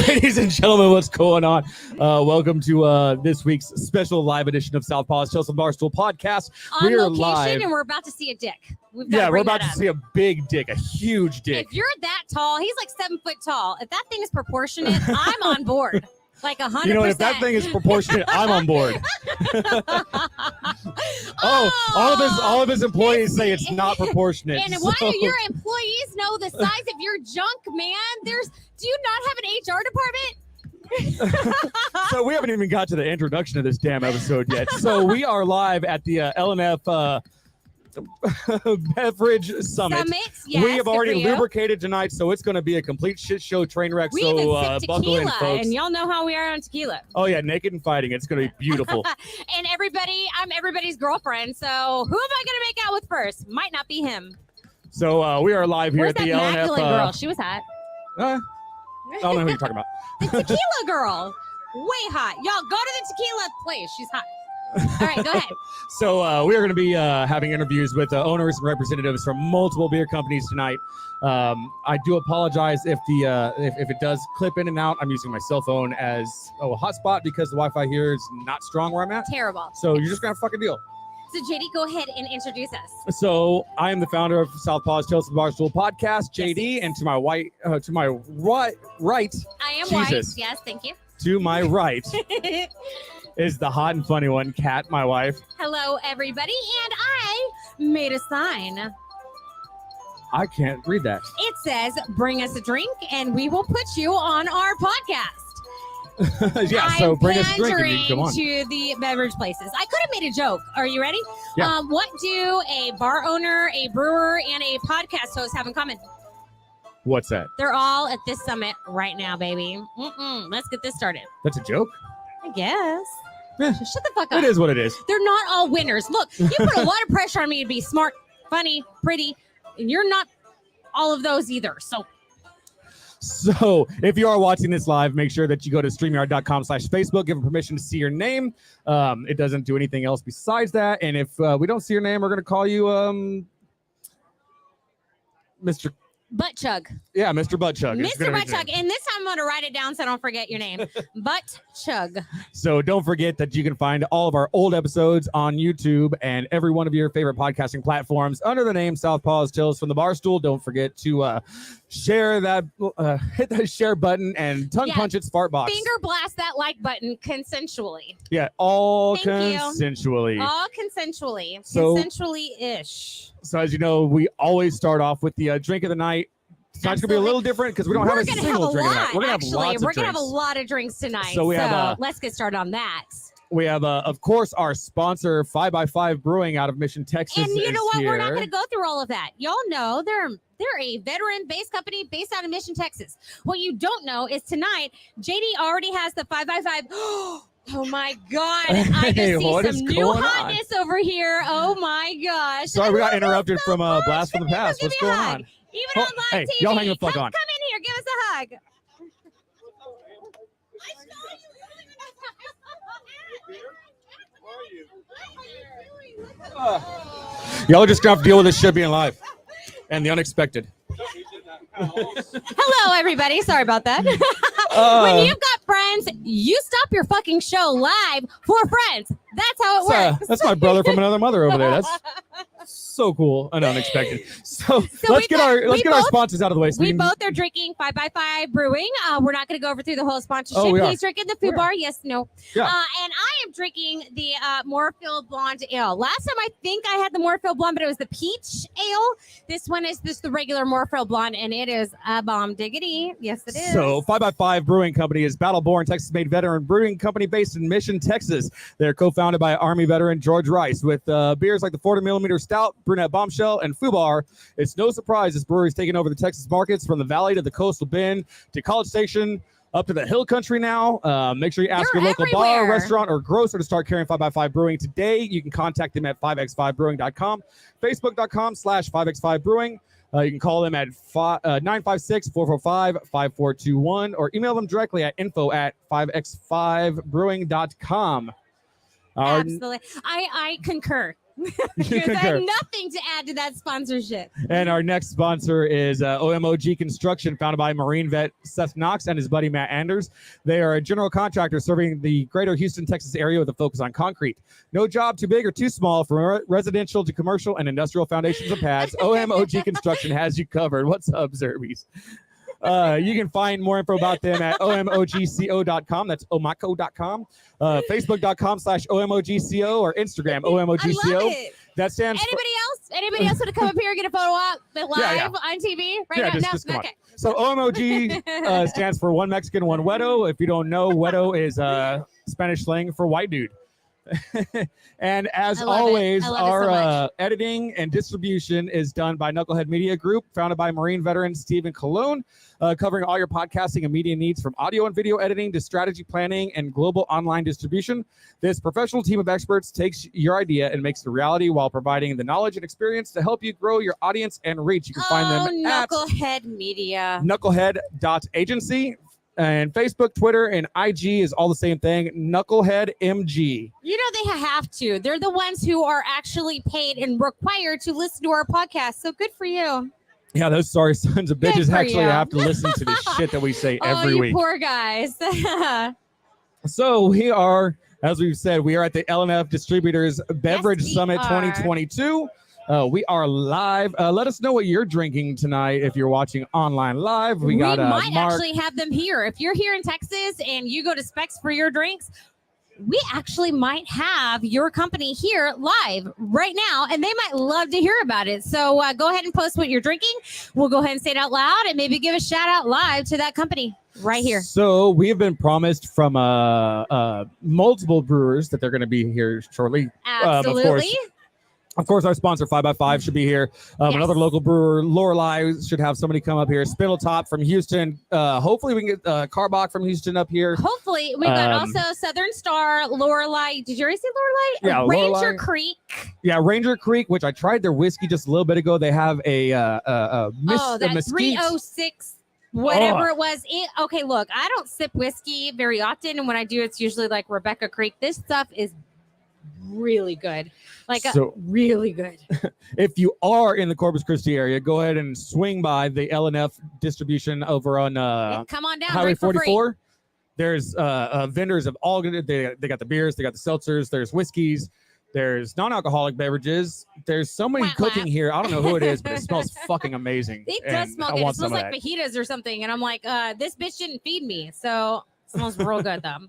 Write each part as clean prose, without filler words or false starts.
Ladies and gentlemen, what's going on? Welcome to this week's special live edition of Southpaw's Chelsea Barstool podcast. On We're location, live. and we're about to see a dick. We're about to see a big dick, a huge dick. If you're that tall, he's like 7 foot tall. If that thing is proportionate, I'm on board. Like 100%. You know, if that thing is proportionate, I'm on board. all of his employees say it's not proportionate. And why do your employees know the size of your junk, man? Do you not have an HR department? So we haven't even got to the introduction of this damn episode yet. So we are live at the LNF Beverage Summit. Yes, we have already lubricated tonight, so it's going to be a complete shit show train wreck. We so even sipped buckle in, tequila, folks. and y'all know how we are on tequila. Oh yeah, naked and fighting. It's going to be beautiful. And I'm everybody's girlfriend, so who am I going to make out with first? Might not be him. So we are live here Where's at the that LNF. girl? She was hot. I don't know who you're talking about. The tequila girl. Way hot. Y'all go to the tequila place. She's hot. All right, go ahead. So we are going to be having interviews with owners and representatives from multiple beer companies tonight. I do apologize if it does clip in and out. I'm using my cell phone as a hotspot because the Wi-Fi here is not strong where I'm at. Terrible. So you're just going to have to fucking deal. So JD, go ahead and introduce us. So I am the founder of Southpaw's Chelsea Barstool podcast, JD, and to my right, I am Jesus. white. Yes, thank you. To my right is the hot and funny one, Kat, my wife. Hello, everybody, and I made a sign. I can't read that. It says, "Bring us a drink, and we will put you on our podcast." So bring us a drink and you I'm can come on. to the beverage places. I could have made a joke. Are you ready? Yeah. What do a bar owner, a brewer, and a podcast host have in common? What's that? They're all at this summit right now, baby. Let's get this started. That's a joke? I guess. Yeah. Shut the fuck up. It is what it is. They're not all winners. Look, you put a lot of pressure on me to be smart, funny, pretty, and you're not all of those either. So if you are watching this live, make sure that you go to StreamYard.com/Facebook, give them permission to see your name. It doesn't do anything else besides that. And if we don't see your name, we're going to call you Mr. Butt Chug. Yeah, Mr. Butt Chug. Mr. Butt Chug. And this time I'm going to write it down so I don't forget your name. Butt Chug. So don't forget that you can find all of our old episodes on YouTube and every one of your favorite podcasting platforms under the name Southpaw's Tales from the Barstool. Don't forget to share that, hit that share button and tongue punch its fart box. Finger blast that like button consensually. Yeah, all Thank consensually. You. All consensually. So, consensually-ish. So as you know, we always start off with the drink of the night. Tonight's going to be a little different because we don't have a single drink of the night. We're going to have lots of drinks. We're going to have a lot of drinks tonight. So we have let's get started on that. We have, of course, our sponsor, 5x5 Brewing out of Mission, Texas. And you know what? Here. We're not going to go through all of that. Y'all know they're a veteran-based company based out of Mission, Texas. What you don't know is tonight, JD already has the 5x5. Oh my God. I just see some new hotness over here. Oh my gosh. Sorry, we got interrupted from a blast from the past. What's going on? Even on live TV. Y'all hang the fuck on. Come in here. Give us a hug. Y'all just gonna have to deal with this shit being live and the unexpected. Hello, everybody. Sorry about that. When you've got friends, you stop your fucking show live for friends. That's how it works. That's my brother from another mother over there. That's so cool and unexpected. So let's get our sponsors out of the way. So we both are drinking 5x5 Brewing. We're not going to go over through the whole sponsorship. He's drinking the Food Bar. Yes, no. Yeah. And I am drinking the Moorfield Blonde Ale. Last time I think I had the Moorfield Blonde, but it was the Peach Ale. This one is just the regular Moorfield Blonde, and it is a bomb diggity. Yes, it is. So 5x5 Brewing Company is battle-born, Texas-made veteran brewing company based in Mission, Texas. They're co-founded by Army veteran George Rice with beers like the 40mm Stout, Brunette Bombshell, and Fubar. It's no surprise this brewery is taking over the Texas markets from the Valley to the Coastal Bend to College Station up to the Hill Country now. Make sure you ask your local bar, restaurant, or grocer to start carrying 5x5 Brewing today. You can contact them at 5x5brewing.com, facebook.com/5x5brewing. You can call them at 956-445-5421 or email them directly at info@5x5brewing.com. Absolutely. I concur. Because I have nothing to add to that sponsorship. And our next sponsor is OMOG Construction, founded by Marine vet Seth Knox and his buddy Matt Anders. They are a general contractor serving the greater Houston, Texas area with a focus on concrete. No job too big or too small, from residential to commercial and industrial foundations and pads. OMOG Construction has you covered. What's up, Zerbies? You can find more info about them at omogco.com. That's omaco.com. Facebook.com/omogco or Instagram omogco. I love it. That stands Anybody else want to come up here and get a photo op live on TV right now? Just come on. So OMOG stands for One Mexican, One Wedo. If you don't know, Wedo is Spanish slang for white dude. And as always, our editing and distribution is done by Knucklehead Media Group, founded by Marine veteran Stephen Colon, covering all your podcasting and media needs, from audio and video editing to strategy planning and global online distribution. This professional team of experts takes your idea and makes it a reality while providing the knowledge and experience to help you grow your audience and reach. You can find them at Knucklehead Media. Knucklehead.agency. And Facebook, Twitter, and IG is all the same thing. Knucklehead MG. You know they have to. They're the ones who are actually paid and required to listen to our podcast. So good for you. Yeah, those sorry sons of bitches actually have to listen to the shit that we say every week. Poor guys. So we are, as we've said, we are at the LNF Distributors Beverage Summit 2022. We are live. Let us know what you're drinking tonight if you're watching online live. We might actually have them here. If you're here in Texas and you go to Specs for your drinks, we actually might have your company here live right now, and they might love to hear about it. So go ahead and post what you're drinking. We'll go ahead and say it out loud and maybe give a shout out live to that company right here. So we have been promised from multiple brewers that they're going to be here shortly. Absolutely. Of course, our sponsor, 5x5, should be here. Another local brewer, Lorelei, should have somebody come up here. Spindletop from Houston. Hopefully, we can get Carbach from Houston up here. Hopefully. We've got also Southern Star, Lorelei. Did you already say Lorelei? Yeah, Ranger Lorelei. Creek. Yeah, Ranger Creek, which I tried their whiskey just a little bit ago. They have a Mesquite. 306. Whatever it was. Okay, look, I don't sip whiskey very often. And when I do, it's usually like Rebecca Creek. This stuff is really good. Really good. If you are in the Corpus Christi area, go ahead and swing by the LNF distribution over on come on down, Highway 44. There's vendors of all good. They got the beers, they got the seltzers, there's whiskeys, there's non-alcoholic beverages. There's somebody cooking here. I don't know who it is, but it smells fucking amazing. It does smell good. It smells like fajitas or something. And I'm like, this bitch didn't feed me. So it smells real good though.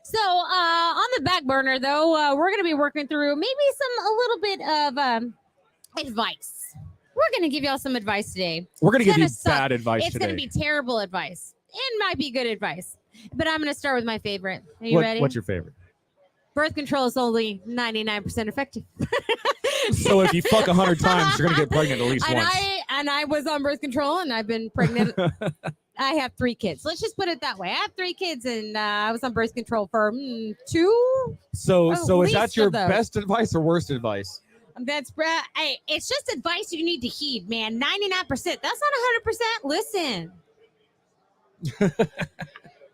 So on the back burner, though, we're going to be working through maybe a little bit of advice. We're going to give y'all some advice today. We're going to give you bad advice today. It's going to be terrible advice. It might be good advice. But I'm going to start with my favorite. Are you ready? What's your favorite? Birth control is only 99% effective. So if you fuck 100 times, you're going to get pregnant at least once. And I was on birth control, and I've been pregnant. I have 3 kids. Let's just put it that way. I have 3 kids, and I was on birth control for 2. So is that your best advice or worst advice? That's hey, it's just advice you need to heed, man. 99%. That's not 100%. Listen.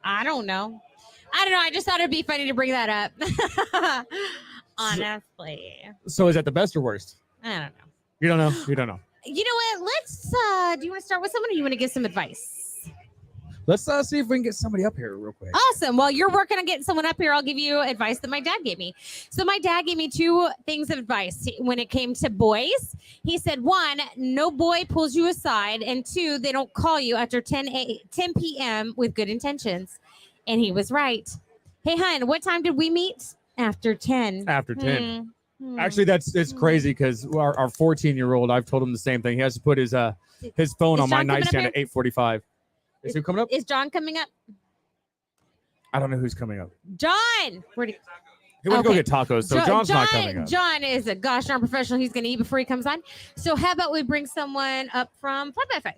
I don't know. I just thought it'd be funny to bring that up. Honestly. So is that the best or worst? I don't know. You don't know? You don't know. You know what? Let's do you want to start with someone, or you want to give some advice? Let's see if we can get somebody up here real quick. Awesome. While you're working on getting someone up here, I'll give you advice that my dad gave me. So my dad gave me 2 things of advice when it came to boys. He said, 1, no boy pulls you aside, and 2, they don't call you after 10 p.m. with good intentions. And he was right. Hey, hon, what time did we meet? After 10. After 10. Actually, it's crazy because our 14-year-old, I've told him the same thing. He has to put his phone on my nightstand at 8:45. Is who coming up? Is John coming up? I don't know who's coming up. John! Where'd he went to go get tacos, so John's not coming up. John is a gosh darn professional. He's going to eat before he comes on. So how about we bring someone up from 5x5?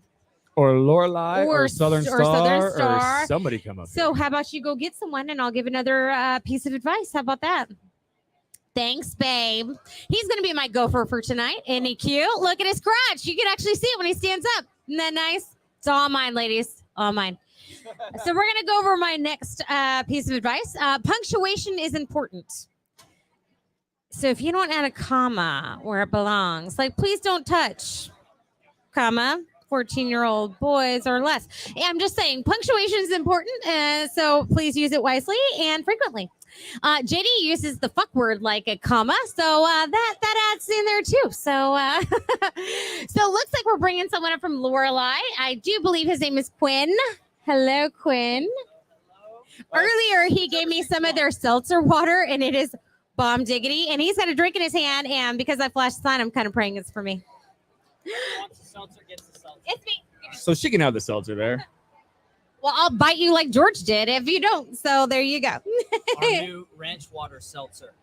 Or Lorelei or Southern Star or somebody come up. So how about you go get someone, and I'll give another piece of advice. How about that? Thanks, babe. He's going to be my gopher for tonight. Isn't he cute? Look at his crotch. You can actually see it when he stands up. Isn't that nice? It's all mine, ladies. All mine. So we're going to go over my next piece of advice. Punctuation is important. So if you don't add a comma where it belongs, like please don't touch, comma, 14-year-old boys or less. Yeah, I'm just saying punctuation is important, so please use it wisely and frequently. JD uses the fuck word like a comma, so that adds in there too. So so it looks like we're bringing someone up from Lorelei. I do believe his name is Quinn. Hello, Quinn. Earlier, he gave me some of their seltzer water, and it is bomb diggity. And he's got a drink in his hand, and because I flashed the sign, I'm kind of praying it's for me. It's me. So she can have the seltzer there. Well, I'll bite you like George did if you don't. So there you go. Our new ranch water seltzer.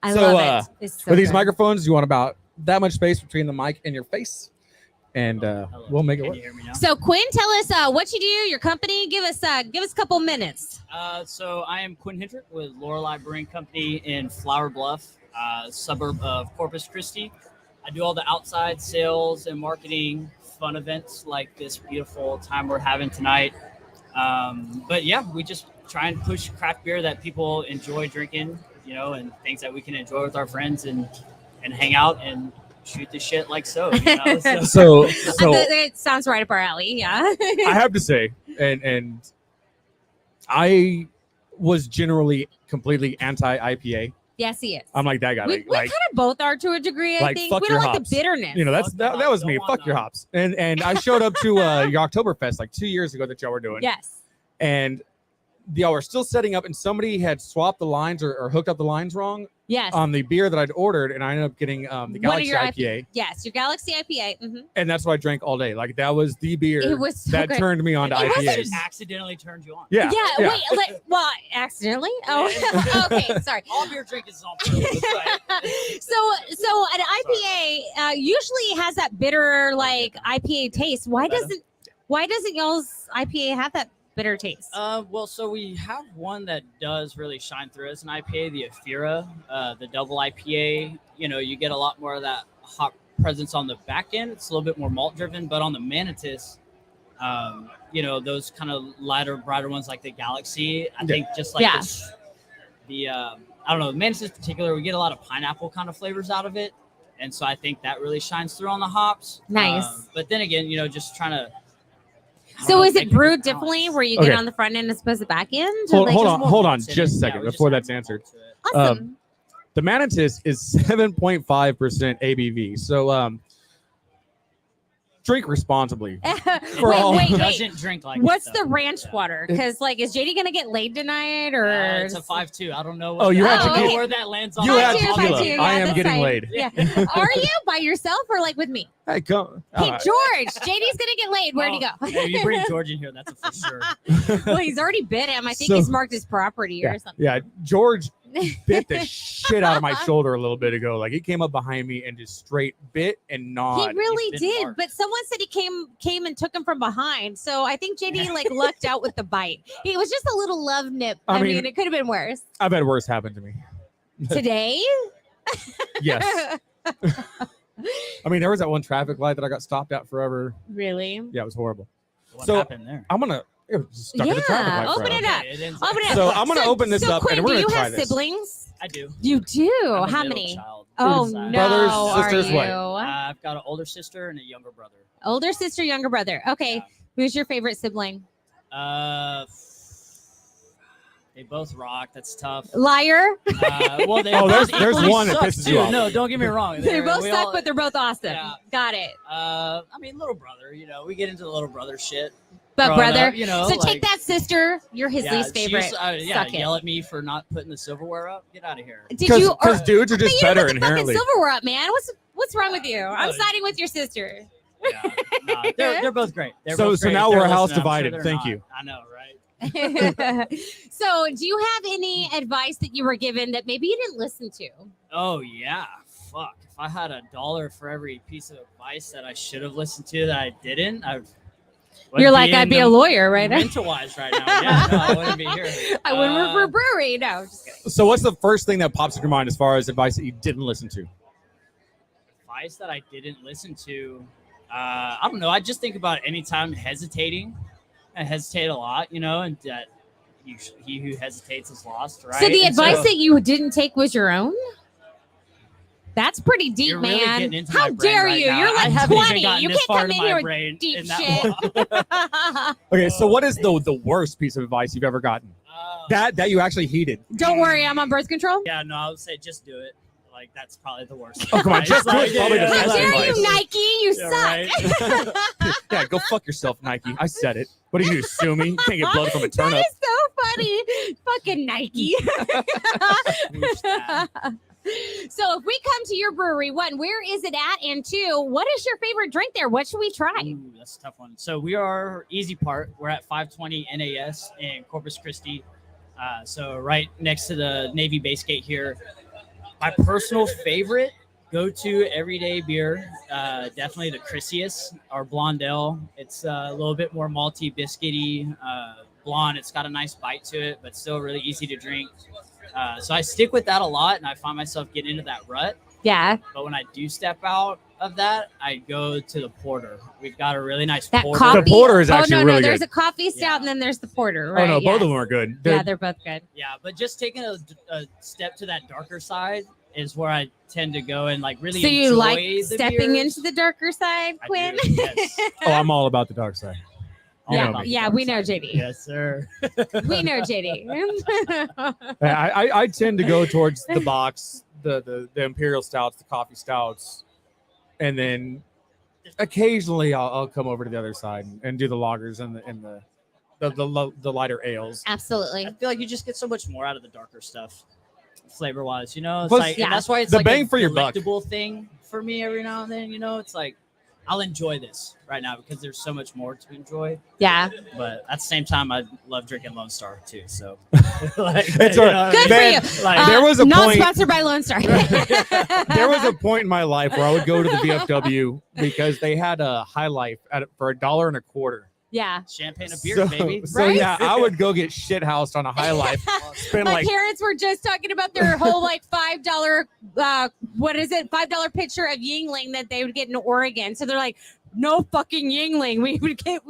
I So, love it. It's so With these good. microphones, you want about that much space between the mic and your face, and Hello. we'll make it Can work. you hear me now? So Quinn, tell us what you do, your company. Give us a couple minutes. So I am Quinn Hendrick with Lorelei Brewing Company in Flower Bluff, suburb of Corpus Christi. I do all the outside sales and marketing, fun events like this beautiful time we're having tonight. But yeah, we just try and push craft beer that people enjoy drinking, and things that we can enjoy with our friends and hang out and shoot the shit like so. So It sounds right up our alley. Yeah. I have to say, and I was generally completely anti IPA. Yes, he is. I'm like that guy. we Like, kind of both are to a degree. I like, think fuck we your don't like hops. the bitterness. that was me. Don't want Fuck your none. hops. And I showed up to your Oktoberfest like 2 years ago that y'all were doing. Yes. And y'all were still setting up, and somebody had swapped the lines or hooked up the lines wrong Yes. on the beer that I'd ordered, and I ended up getting the One of Galaxy your IPA, Yes, your Galaxy IPA. and that's what I drank all day. Like that was the beer It was so that good. turned me on to It wasn't- IPAs. Just accidentally turned you on. Yeah. Well, accidentally. Oh, okay. Sorry. All beer drinkers is on purpose, right? So an IPA usually has that bitter like IPA taste. Why doesn't y'all's IPA have that bitter taste? Well, so we have one that does really shine through as an IPA, the Afira, the double IPA. You get a lot more of that hop presence on the back end. It's a little bit more malt driven, but on the Manatus, those kind of lighter, brighter ones like the Galaxy, I think just like I don't know, the Manatus in particular, we get a lot of pineapple kind of flavors out of it. And so I think that really shines through on the hops. Nice. But then again, just trying to. So is make it a good brewed balance. differently where you Okay. get on the front end as opposed to the back end? Or Hold like on, just just a Yeah, second we just before add that's more answered. to it. Awesome. The Manatus is 7.5% ABV. So drink responsibly. For all- wait. Doesn't drink like What's it, the though. ranch Yeah. water? Because is JD gonna get laid tonight or? It's a 5.2. I don't know. Oh, you had Oh, tequila. okay. where that lands on. You the had Five two, bottom. tequila. five two, yeah, I am that's getting fine. laid. Yeah. Are you by yourself or like with me? Hey, come. Hey, George, JD's gonna get laid. Where'd he go? If you bring George in here, that's a for sure. Well, he's already bit him. I think So- he's marked his property or something. Yeah, George bit the shit out of my shoulder a little bit ago. Like he came up behind me and just straight bit and He gnawed. really He's been did, marked. but someone said he came and took him from behind. So I think JD like lucked out with the bite. It was just a little love nip. I I mean- mean, it could have been worse. I've had worse happen to me. Today? Yes. I mean, there was that one traffic light that I got stopped at forever. Really? Yeah, it was horrible. What So- happened there? I'm gonna it was just stuck at the traffic light open forever. it up. Okay, it ends Open it up. So I'm gonna open this up Quinn, and we're do gonna you try have this. siblings? I do. You do. I'm a How middle many? child. Oh Side. no! Brothers, sisters, are what? you? I've got an older sister and a younger brother. Older sister, younger brother. Okay. Yeah. Who's your favorite sibling? They both rock. That's tough. Liar. Well, they Oh, both there's equally one that suck, pisses too. you off. No, don't get me wrong. They both we suck, all- but they're both awesome. Yeah. Got it. I mean, little brother. We get into the little brother shit. But growing brother, up, so like, take that, sister. You're his yeah, least she favorite. used to, Suck it. yell at me for not putting the silverware up. Get out of here. Did you? Because dudes are But just you didn't better put the fucking inherently. silverware up, man. What's wrong with you? I'm No. siding with your sister. Yeah, nah, they're both great. They're So- both so great. now If they're we're house listening, I'm sure divided. they're Thank not. you. I know, right? So, do you have any advice that you were given that maybe you didn't listen to? Oh yeah, fuck. If I had $1 for every piece of advice that I should have listened to that I didn't, You're like, I'd be a lawyer, right? Mental-wise right now. Yeah, no, I wouldn't be here. I wouldn't work for a brewery. No, just kidding. So what's the first thing that pops in your mind as far as advice that you didn't listen to? Advice that I didn't listen to. I don't know. I just think about any time hesitating. I hesitate a lot, and that he who hesitates is lost, right? So the And advice that you didn't take was your own? That's pretty deep, You're really man. getting into How my brain dare right you? now. You're I like haven't even 20. gotten You this can't far come in in my here with brain deep in that shit. long. Okay, so what is the worst piece of advice you've ever gotten? That you actually heeded? Don't worry, I'm on birth control. Yeah, no, I would say just do it. Like that's probably the worst. Oh, come on, just do it. Like, Probably the How best dare advice. you, Nike? You Yeah, suck. right? Yeah, go fuck yourself, Nike. I said it. What are you gonna sue me? You can't get blood from a That turnip. is so funny. Fucking Nike. Swoosh that. So if we come to your brewery, one, where is it at? And two, what is your favorite drink there? What should we try? Ooh, that's a tough one. So we are Easy Part. We're at 520 NAS in Corpus Christi. So right next to the Navy base gate here. My personal favorite go-to everyday beer, definitely the Chrysius, our blonde ale. It's a little bit more malty, biscuity, blonde. It's got a nice bite to it, but still really easy to drink. So I stick with that a lot, and I find myself getting into that rut. Yeah. But when I do step out of that, I go to the porter. We've got a really nice That porter. coffee. The porter is actually no, really There's good. a coffee stout, Yeah. and then there's the porter. Right? Oh no, yeah. both of them are good. Yeah, they're both good. Yeah, but just taking a step to that darker side is where I tend to go and like really So you enjoy like the stepping beers. into the darker side, I Quinn? do, yes. Oh, I'm all about the dark side. All Yeah, about the yeah, dark we know side. JD. Yes, sir. We know JD. I tend to go towards the box, the imperial stouts, the coffee stouts, and then occasionally I'll come over to the other side and do the lagers and the lighter ales. Absolutely. I feel like you just get so much more out of the darker stuff, flavor wise. You know, it's Plus, like yeah. and that's why it's The like bang a for your buck. delectable thing for me every now and then. You know, it's like I'll enjoy this right now because there's so much more to enjoy. Yeah. But at the same time, I love drinking Lone Star too. So like, It's you all right. know what I Good mean? for you. Like, There was a not point- sponsored by Lone Star. There was a point in my life where I would go to the VFW because they had a High Life for $1.25. Yeah. champagne and beer, So, baby. so Right? yeah, I would go get shit housed on a High Life. Spend My like parents were just talking about their whole like $5 $5 pitcher of Yingling that they would get in Oregon. So they're like, no fucking Yingling.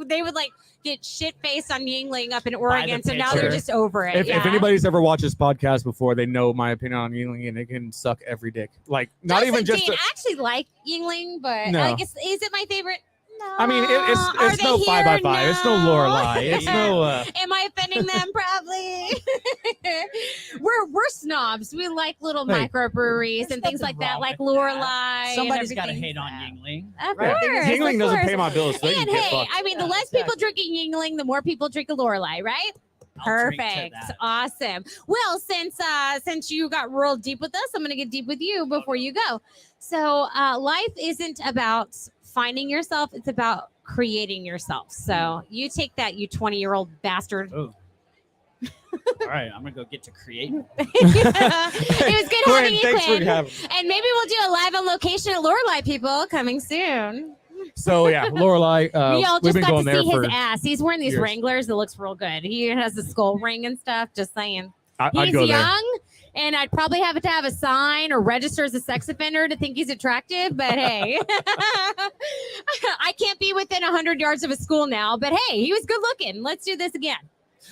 They would like get shit faced on Yingling up in Oregon. So now they're pitcher. just over it. if yeah. anybody's ever watched this podcast before, they know my opinion on Yingling, and it can suck every dick. Like not even just. I actually like Yingling, but No. like, is it my favorite? No. I mean, Are it's they no here? 5x5. It's no Lorelei. It's no. Am I offending them? Probably. we're snobs. We like little Hey, microbreweries there's and things like nothing that, wrong like with that. Lorelei. Somebody's got got to hate on Yingling. Of right? course. Yingling of doesn't course. pay my bills, so they can And get hey, fucked. I mean, the Yeah, less people exactly. drinking Yingling, the more people drink a Lorelei, right? I'll drink to Perfect. that. Awesome. Well, since you got real deep with us, I'm going to get deep with you before you go. So life isn't about finding yourself. It's about creating yourself. So you take that, you 20-year-old bastard. Oh. All right, I'm gonna go get to create. It was good Quinn, having you, thanks for Quinn. having me. And maybe we'll do a live on location at Lorelei, people, coming soon. So yeah, Lorelei, We all we've just been got going to there see his for. ass. He's wearing these years. Wranglers that looks real good. He has a skull ring and stuff. Just saying. I'd He's go there. young, and I'd probably have to have a sign or register as a sex offender to think he's attractive. But hey, I can't be within 100 yards of a school now. But hey, he was good looking. Let's do this again.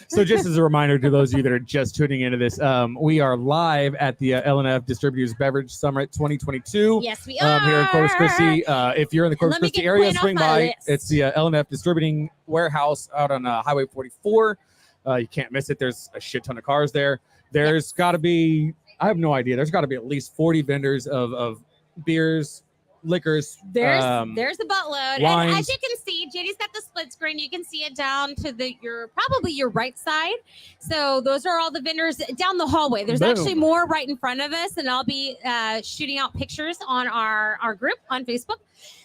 So just as a reminder to those of you that are just tuning into this, we are live at the LNF Distributors Beverage Summit 2022. Yes, we are. Here in Corpus Christi. If you're in the Corpus Let me Christi get area, Quinn off swing my by. list. It's the LNF Distributing Warehouse out on Highway 44. You can't miss it. There's a shit ton of cars there. There's got to be, I have no idea. There's got to be at least 40 vendors of beers, liquors. There's a buttload. And wines. as you can see, JD's got the split screen. You can see it down to probably your right side. So those are all the vendors down the hallway. There's Boom. actually more right in front of us, and I'll be shooting out pictures on our group on Facebook.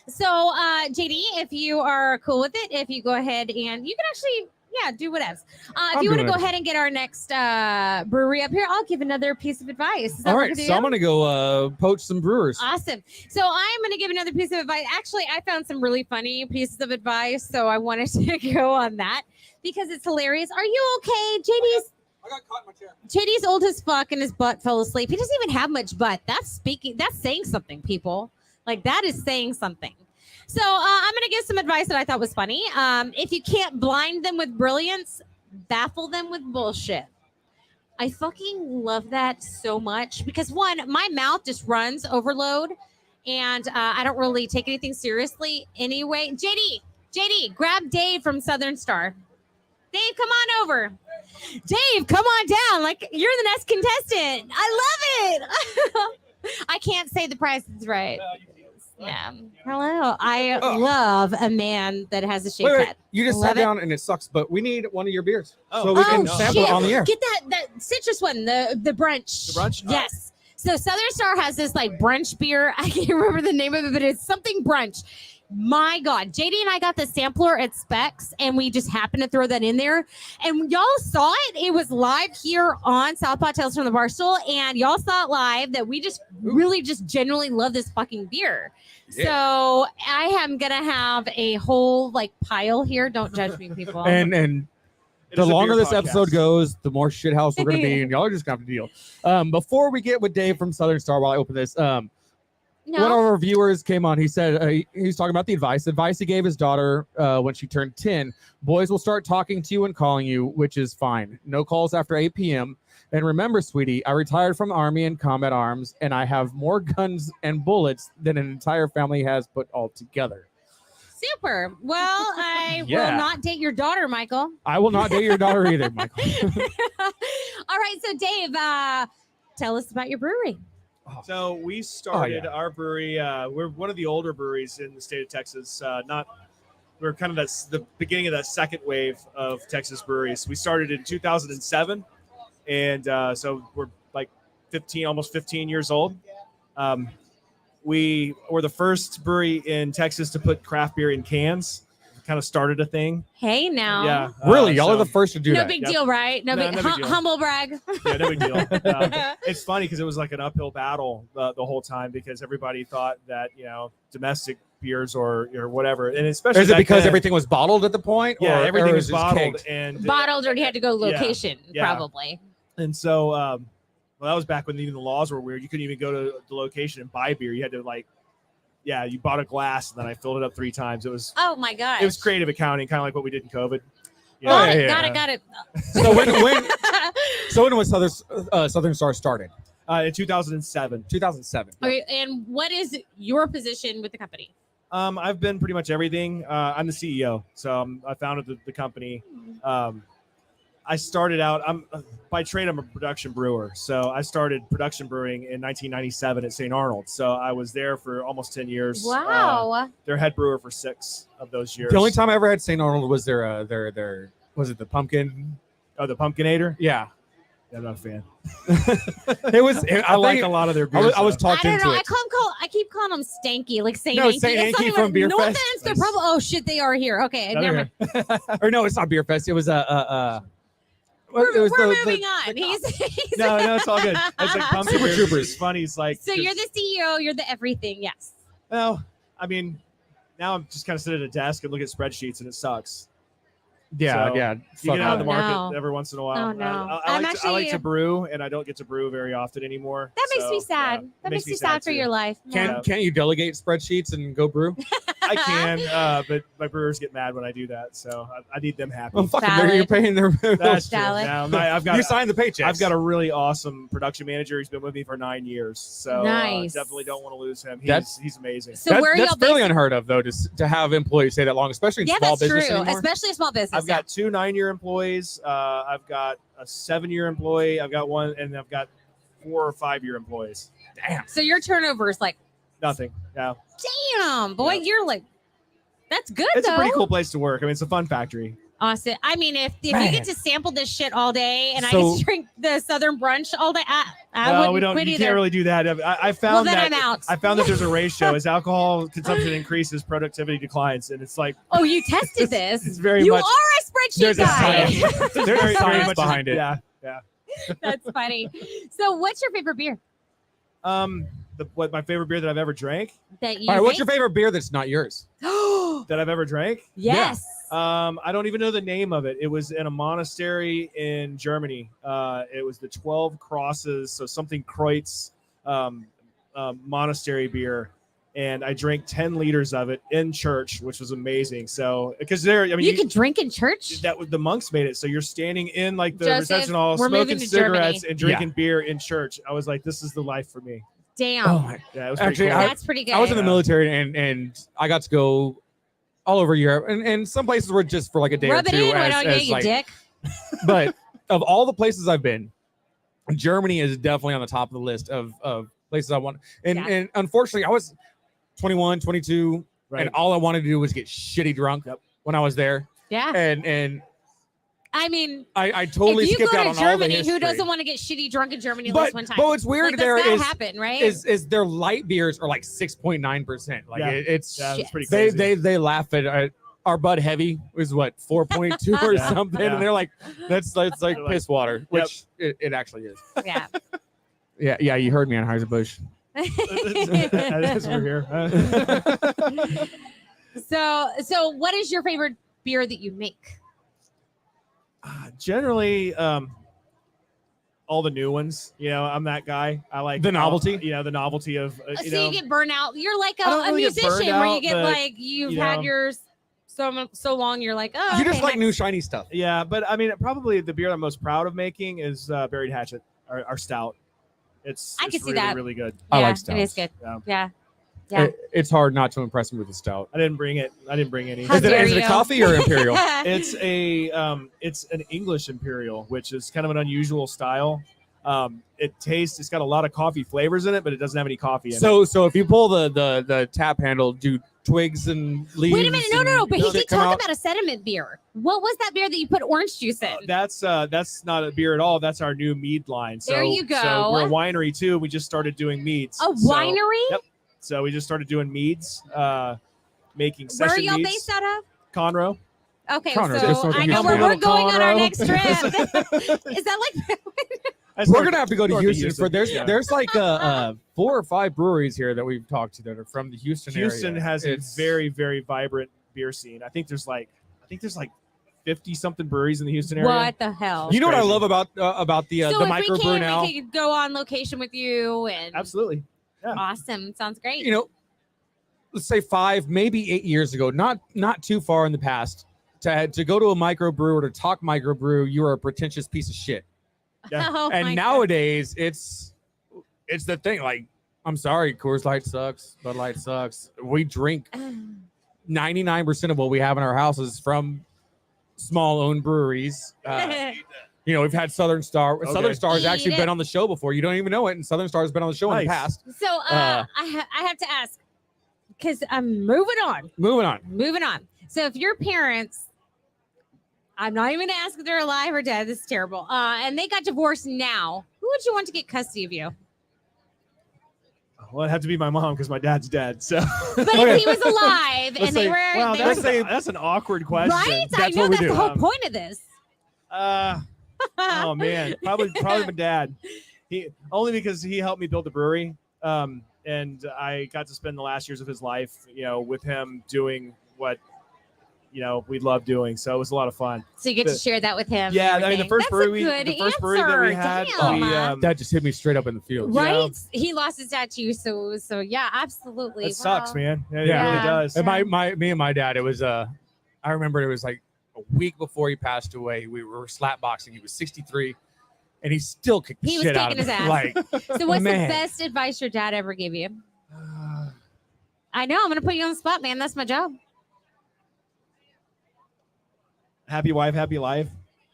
So JD, if you are cool with it, if you go ahead and you can actually do whatever. If you want to go ahead and get our next brewery up here, I'll give another piece of advice. Is that All what right, we're so doing? I'm going to go poach some brewers. Awesome. So I'm going to give another piece of advice. Actually, I found some really funny pieces of advice, so I wanted to go on that because it's hilarious. Are you okay? I got caught in my chair. JD's old as fuck and his butt fell asleep. He doesn't even have much butt. That's saying something, people. Like, that is saying something. So I'm going to give some advice that I thought was funny. If you can't blind them with brilliance, baffle them with bullshit. I fucking love that so much because one, my mouth just runs overload, and I don't really take anything seriously anyway. JD, grab Dave from Southern Star. Dave, come on over. Dave, come on down. Like you're the next contestant. I love it. I can't say the price is right. Yeah. Hello. I love a man that has a shaved Wait, head. you just Love sat it. down and it sucks, but we need one of your beers Oh. so we Oh, can sample it shit. on the air. Get that citrus one, the brunch. The brunch? Yes. So Southern Star has this like brunch beer. I can't remember the name of it, but it's something brunch. My God, JD and I got the sampler at Specs, and we just happened to throw that in there. And y'all saw it. It was live here on Southpaw Tales from the Barstool, and y'all saw it live. That we just really just genuinely love this fucking beer. Yeah. So I am gonna have a whole like pile here. Don't judge me, people. And It the is a longer beer this podcast. episode goes, the more shithouse we're going to be, and y'all are just going to have to deal. Before we get with Dave from Southern Star, while I open this, one of our viewers came on. He said he was talking about the advice he gave his daughter when she turned 10. Boys will start talking to you and calling you, which is fine. No calls after 8 p.m. And remember, sweetie, I retired from the Army and combat arms, and I have more guns and bullets than an entire family has put all together. Super. Well, I Yeah. will not date your daughter, Michael. I will not date your daughter either, Michael. All right. So, Dave, tell us about your brewery. So we started our brewery. We're one of the older breweries in the state of Texas. We're kind of the beginning of that second wave of Texas breweries. We started in 2007, and so we're like 15, almost 15 years old. We were the first brewery in Texas to put craft beer in cans. Kind of started a thing. Hey, now. Yeah, Really? Y'all so- are the first to do No that. big Yep. deal, right? No, No, big, no big deal. humble brag. Yeah, no big deal. It's funny because it was like an uphill battle the whole time because everybody thought that domestic beers or whatever, and especially Is it back because then- everything was bottled at the point? Yeah, or everything was was just bottled, caked? and Bottled, or you had to go location, yeah. probably. and so well, that was back when even the laws were weird. You couldn't even go to the location and buy beer. You had to you bought a glass and then I filled it up 3 times. It was Oh, my gosh. creative accounting, kind of like what we did in COVID. You Oh, know? yeah, yeah. Got it. So when was Southern Star started? In 2007. 2007. Okay, and what is your position with the company? I've been pretty much everything. I'm the CEO, so I founded the company. I started out. By trade, I'm a production brewer. So I started production brewing in 1997 at St. Arnold. So I was there for almost 10 years. Wow. Their head brewer for 6 of those years. The only time I ever had St. Arnold was their was it the pumpkin? Oh, the Pumpkinator. Yeah, I'm not a fan. it was. I like a lot of their beers. I was though. talked I don't into know. it. I keep calling them Stanky, like Saint No, Anky. Saint It's Anky not from even- Beer no Fest. offense, they're probably. Oh shit, they are here. Okay, No, never. they're here. Or no, it's not Beer Fest. It was We're, it was we're the- moving the- on. He's No, it's all good. It's like Pumpkin Super Beer. Troopers. It's funny. It's like So you're the CEO. You're the everything. Yes. well, I mean, now I'm just kind of sitting at a desk and look at spreadsheets, and it sucks. Yeah, So, yeah. You Fuck get out of the off. market no. every once in a while. Oh, no. I I'm like to actually- brew, and I don't get to brew very often anymore. That makes So, me sad. yeah, That it makes me sad for too. your life. Can't you delegate spreadsheets and go brew? I can, but my brewers get mad when I do that, so I need them happy. Well, fucking, Valid. you're paying their. That's true. Valid. Now, I've got You signed the paycheck. I've got a really awesome production manager. He's been with me for 9 years, so Nice. definitely don't want to lose him. That's- He's amazing. So where are that's y'all fairly based? unheard of, though, to have employees stay that long, especially in Yeah, small that's business true. anymore. Especially a small business. I've got 2 9-year employees. I've got a 7-year employee. I've got 1, and I've got 4 or 5-year employees. Damn. So your turnover is like, Nothing. Yeah, damn, boy, Yeah. you're like, that's good it's though. a pretty cool place to work. I mean, it's a fun factory. Awesome. I mean, if you Man. get to sample this shit all day and I So- get to drink the Southern brunch all day, I No, wouldn't we don't. quit You either. can't really do that. I well, found then that. I'm out. I found that there's a ratio. As alcohol consumption increases, productivity declines, and it's like Oh, you tested this. it's very You much. are a spreadsheet There's a guy. science. There's very, a very science much behind it. Yeah, yeah. That's funny. So, what's your favorite beer What my favorite beer that I've ever drank? that you All right, what's make? your favorite beer that's not yours? That I've ever drank? Yes. I don't even know the name of it. It was in a monastery in Germany. It was the 12 Crosses, so something Kreutz monastery beer. and I drank 10 liters of it in church, which was amazing. So because you could drink in church. The monks made it so you're standing in like the Joseph, reception hall, we're smoking moving to cigarettes Germany. and drinking beer in church. I was like, this is the life for me. Damn. Oh my. Yeah, it was Actually, pretty cool. That's pretty good. I was in the military and I got to go all over Europe, and some places were just for like a day Rub or it two. in, why don't you, like, dick? But of all the places I've been, Germany is definitely on the top of the list of places I want. And unfortunately, I was 21, 22, and all I wanted to do was get shitty drunk when I was there. Yeah. And I mean, I totally skipped out on Germany, all the history. who doesn't want to get shitty drunk in Germany at but, least one time? But what's weird like, there that happen, right? is their light beers are like 6.9%. Like it's pretty crazy. They laugh at our Bud Heavy is what 4.2 or something, and they're like that's like piss water, which it actually is. Yeah. Yeah. You heard me on Anheuser-Busch. As we're here. So what is your favorite beer that you make? Generally, all the new ones. You know, I'm that guy. I like the novelty. The novelty of. You get burnt out. You're like I don't a really get musician burned where you out, get but, like you've had yours so long. You're like, oh, you just okay, like new shiny stuff. Yeah, but I mean, probably the beer I'm most proud of making is Buried Hatchet, our stout. It's I can see really, that. really good. I like stouts. It is good. Yeah. Yeah. It's hard not to impress me with the stout. I didn't bring any. How Is it a coffee or imperial? It's an English imperial, which is kind of an unusual style. It's got a lot of coffee flavors in it, but it doesn't have any coffee in it. So if you pull the tap handle, do twigs and leaves? Wait a minute, no. But he did come talk out? about a sediment beer. What was that beer that you put orange juice in? That's not a beer at all. That's our new mead line. So, there you go. So we're a winery too. We just started doing meads. A winery? Yep. So we just started doing meads, making session Where are y'all meads. based out of? Conroe. Okay, Conroe, so just I know Houston. where we're going on our Conroe. next trip. Is that like? We're gonna have to go to north of Houston. Houston. There's like 4 or 5 breweries here that we've talked to that are from the Houston area. Houston has a very, very vibrant beer scene. I think there's like 50 something breweries in the Houston area. What the hell? You know what I crazy. love about the so the if microbrew now? we could go on location with you and Absolutely. awesome. Sounds great. You know, let's say 5, maybe 8 years ago, not too far in the past, to go to a microbrew or to talk microbrew, you are a pretentious piece of shit. Yeah. Oh my And nowadays, it's the thing. Like, I'm sorry, Coors Light sucks, Bud Light sucks. We drink God. 99% of what we have in our houses from small-owned breweries. You know, we've had Southern Star. Okay. Southern Star has Eat actually it. been on the show before. You don't even know it, and Southern Star has been on the show in the Nice. past. So I have to ask because I'm moving on. Moving on. So if your parents, I'm not even gonna ask if they're alive or dead. This is terrible. And they got divorced now. Who would you want to get custody of you? Well, it'd have to be my mom because my dad's dead. So. But Okay. if he was alive Let's and they say- were, Well, they were that's an awkward question. right? I That's know what we that's do. the whole point of this. Oh man, probably my dad. He only because he helped me build the brewery, and I got to spend the last years of his life, with him doing what, we love doing. So it was a lot of fun. So you get to share that with him. and Yeah, I mean the everything. first That's brewery, a good the first brewery that we had, Damn. That just hit me straight up in the field. Right? He lost his dad to you, so yeah, absolutely. It sucks, Wow. man. It Yeah. really does. And me and my dad, it was I remember it was like a week before he passed away. We were slap boxing. He was 63, and he still kicked the He was shit out of kicking me. his ass. Like, So what's Man. the best advice your dad ever gave you? I know I'm gonna put you on the spot, man. That's my job. Happy wife, happy life.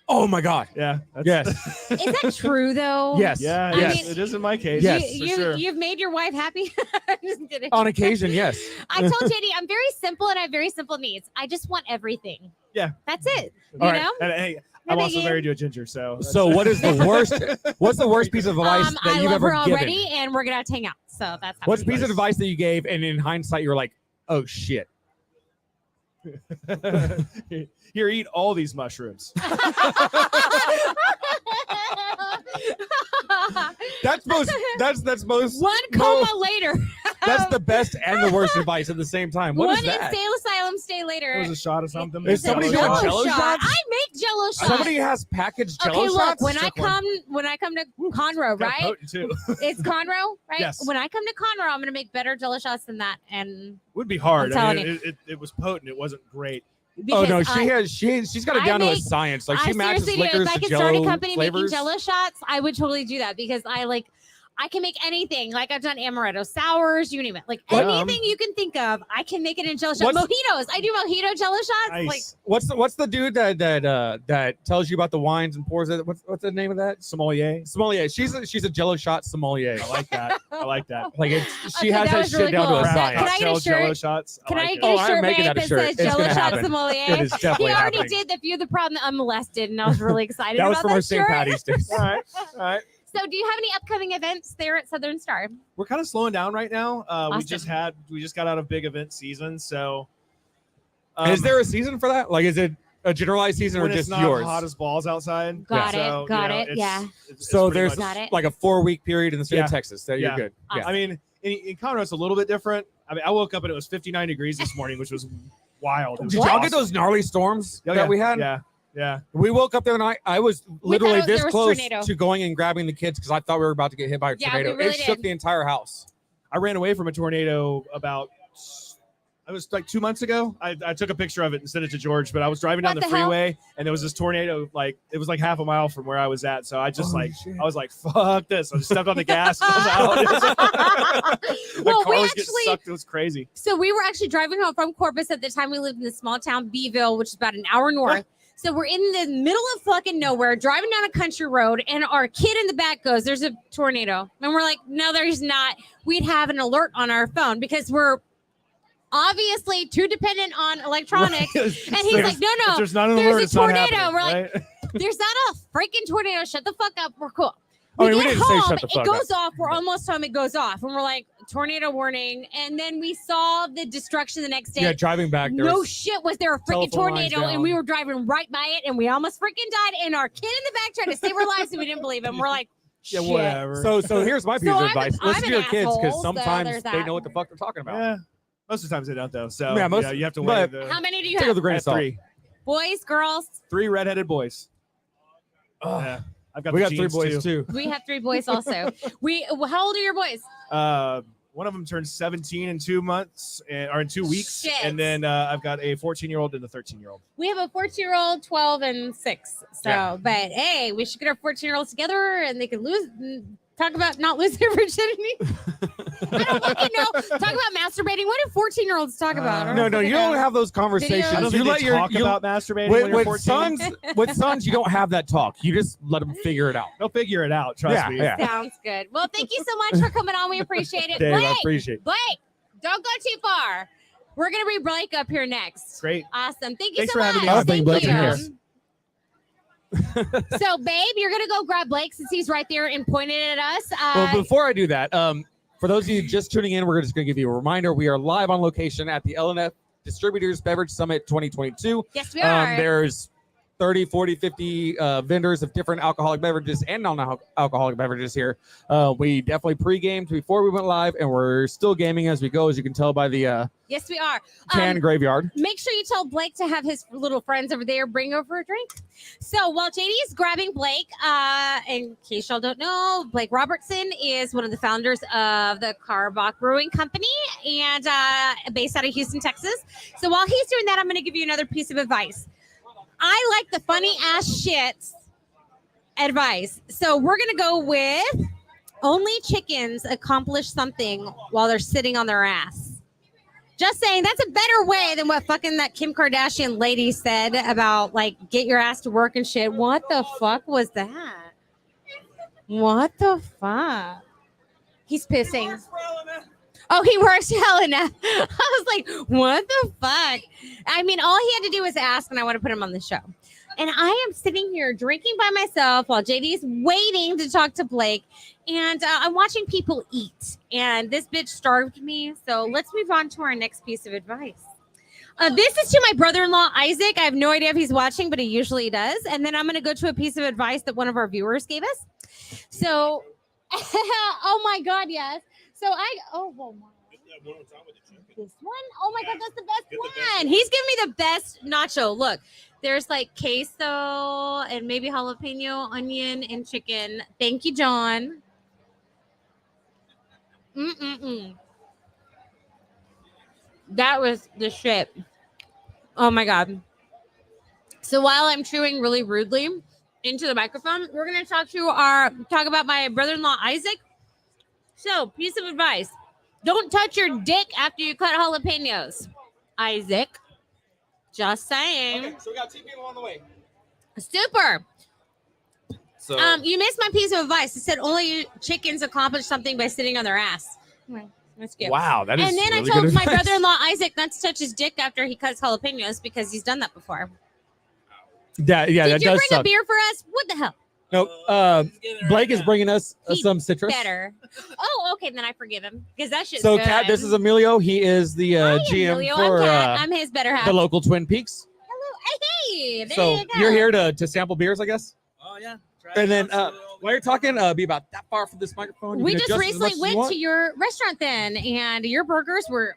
oh my god, Yeah. yes, Is that true though? yes, Yeah. I yes. mean, it is in my case. Yes. for You, sure. you've made your wife happy. I'm just kidding. On occasion, yes. I told JD I'm very simple and I have very simple needs. I just want everything. Yeah. That's it. You All right. know? And hey, No I'm also biggie. married to a ginger, so. So what is the worst? What's the worst piece of advice that I you've love ever her given? already, and we're gonna have to hang out. So that's What's a piece of Nice. advice that you gave, and in hindsight, you were like, "Oh shit." Here, eat all these mushrooms. That's most. That's most. One coma later. That's the best and the worst advice at the same time. What One is that? insane asylum, stay later. It was a shot of something. Is somebody doing Jello shots? I make Jello shots. Somebody has packaged Jello Okay, look, shots. when I come to Conroe, Kinda right? potent, too. It's Conroe, right? Yes. When I come to Conroe, I'm gonna make better Jello shots than that, and Would be hard. I'm I telling mean, it was potent. It wasn't great. Oh no, because she's got it I down to a make- science. Like she I matches seriously do. liquors If I to could Jello start a company flavors. making Jello shots, I would totally do that because I can make anything. Like I've done amaretto sours, you name it. Like anything you can think of, I can make it in Jello shots. Mojitos, I do mojito Jello shots. Nice. Like What's the dude that tells you about the wines and pours it? What's the name of that? Sommelier. Sommelier. She's a Jello shot sommelier. I like that. I like that. Like she Okay, has that that was shit really down cool. to a Can I science. get a Cocktail shirt? Jello shots. Can I like get Oh, a I'm shirt making made that a that shirt. says It's Jello gonna Shot happen. Sommelier? It is definitely He already happening. did the Few the Problem unmolested, and I was really excited That was about from our that St. shirt. Patty's Day. All right. All right. So, do you have any upcoming events there at Southern Star? We're kind of slowing down right now. We Awesome. just got out of big event season, so Is there a season for that? Like, is it a generalized season or when it's just not yours? hot as balls outside? Got So, it. Got you know, it. Yeah. it's So pretty there's much- Got it. like a 4-week period in the state Yeah. of Texas. So you're Yeah. good. Yeah. I mean, in Conroe, it's a little bit different. I mean, I woke up and it was 59 degrees this morning, which was wild. It was Did y'all awesome. get those gnarly storms Oh, that yeah. we had? Yeah. Yeah. We woke up the other night. I was literally thought this there was close tornado. to going and grabbing the kids because I thought we were about to get hit by a Yeah, we tornado. really It shook did. the entire house. I ran away from a tornado it was like 2 months ago. I took a picture of it and sent it to George, but I was driving down What the the hell? freeway and there was this tornado, like it was like half a mile from where I was at. So I just Holy shit. I was like, fuck this. I just stepped on the gas and I was out. The Well, car we was getting actually- sucked. It was crazy. So we were actually driving home from Corpus at the time. We lived in the small town Beeville, which is about an hour north. So we're in the middle of fucking nowhere, driving down a country road, and our kid in the back goes, "There's a tornado," and we're like, "No, there's not." We'd have an alert on our phone because we're obviously too dependent on electronics. And he's like, "No, If no, there's not an there's alert, a it's not tornado." happening, We're like, right? "There's not a freaking tornado. Shut the fuck up. We're cool." I mean, we get didn't say home, shut the fuck it goes off. We're almost home. It goes off, and we're like, "Tornado warning!" And then we saw the destruction the next day. Yeah, driving back. There No was, shit, was there a freaking telephone lines tornado? And we down. were driving right by it, and we almost freaking died. And our kid in the back tried to save our lives, and we didn't believe him. We're like, Yeah, shit. whatever. so here's my piece So of I'm advice. an Listen to your kids asshole, because so sometimes there's they that. know what the fuck they're talking about. Yeah. Most of the times they don't though. So Yeah, most- yeah, you have to but- weigh the How many do you Take it with have? a grain I of have salt. three. Boys, girls? 3 redheaded boys. Ugh. Yeah. I've got We the got 3 genes, boys too. too. We have 3 boys also. How old are your boys? One of them turned 17 in 2 months, or in 2 weeks, Shit. and then I've got a 14-year-old and a 13-year-old. We have a 14-year-old, 12, and 6. So, Yeah. but hey, we should get our 14-year-olds together, and they can talk about not losing their virginity. I don't fucking know. Talk about masturbating. What do 14-year-olds talk about? I No, don't you fucking don't know. have those conversations. I don't You think let they your talk you, about masturbating when you're 14. with sons, you don't have that talk. You just let them figure it out. They'll figure it out. Trust me. Yeah. Sounds good. Well, thank you so much for coming on. We appreciate it. Dave, I Blake, appreciate it. Blake, don't go too far. We're gonna bring Blake up here next. Great. Awesome. Thank you Thanks so for much. having me on. Thank Blake you. in here. So, babe, you're gonna go grab Blake since he's right there and pointed at us. Well, before I do that, for those of you just tuning in, we're just going to give you a reminder. We are live on location at the LNF Distributors Beverage Summit 2022. Yes, we are. There's 30, 40, 50 vendors of different alcoholic beverages and non-alcoholic beverages here. We definitely pre-gamed before we went live, and we're still gaming as we go, as you can tell by the Yes, we are. can graveyard. Make sure you tell Blake to have his little friends over there bring over a drink. So while JD is grabbing Blake, in case y'all don't know, Blake Robertson is one of the founders of the Carbach Brewing Company and based out of Houston, Texas. So while he's doing that, I'm going to give you another piece of advice. I like the funny ass shit advice. So we're going to go with only chickens accomplish something while they're sitting on their ass. Just saying, that's a better way than what fucking that Kim Kardashian lady said about, like, get your ass to work and shit. What the fuck was that? What the fuck? He's pissing. Oh, he works for Helena. I was like, what the fuck? I mean, all he had to do was ask, and I want to put him on the show. And I am sitting here drinking by myself while JD is waiting to talk to Blake. And I'm watching people eat. And this bitch starved me. So let's move on to our next piece of advice. This is to my brother-in-law, Isaac. I have no idea if he's watching, but he usually does. And then I'm going to go to a piece of advice that one of our viewers gave us. So, oh my God, yes. So oh, well, This one? Oh my God, that's the best one. He's giving me the best nacho. Look, there's like queso and maybe jalapeno, onion, and chicken. Thank you, John. That was the shit. Oh my God. So while I'm chewing really rudely into the microphone, we're gonna talk about my brother-in-law Isaac. So, piece of advice: don't touch your dick after you cut jalapenos, Isaac. Just saying. Okay, so we got 2 people on the way. Super. So You missed my piece of advice. It said only chickens accomplish something by sitting on their ass. Let's skip. wow, that is. And then really I told good my advice. brother-in-law Isaac not to touch his dick after he cuts jalapenos because he's done that before. Yeah, Did that you does bring suck. a beer for us? What the hell? No, Blake is bringing us He some citrus. Better. Oh, okay. Then I forgive him because that shit's So, good. Kat, this is Emilio. He is the Hi, GM Emilio. for I'm Kat. I'm his better half. the local Twin Peaks. Hello. Hey, there So you go. you're here to sample beers, I guess. Oh yeah. Try And it then out, while you're talking, be about that far from this microphone. You We can just adjust as much recently as you went want. to your restaurant then, and your burgers were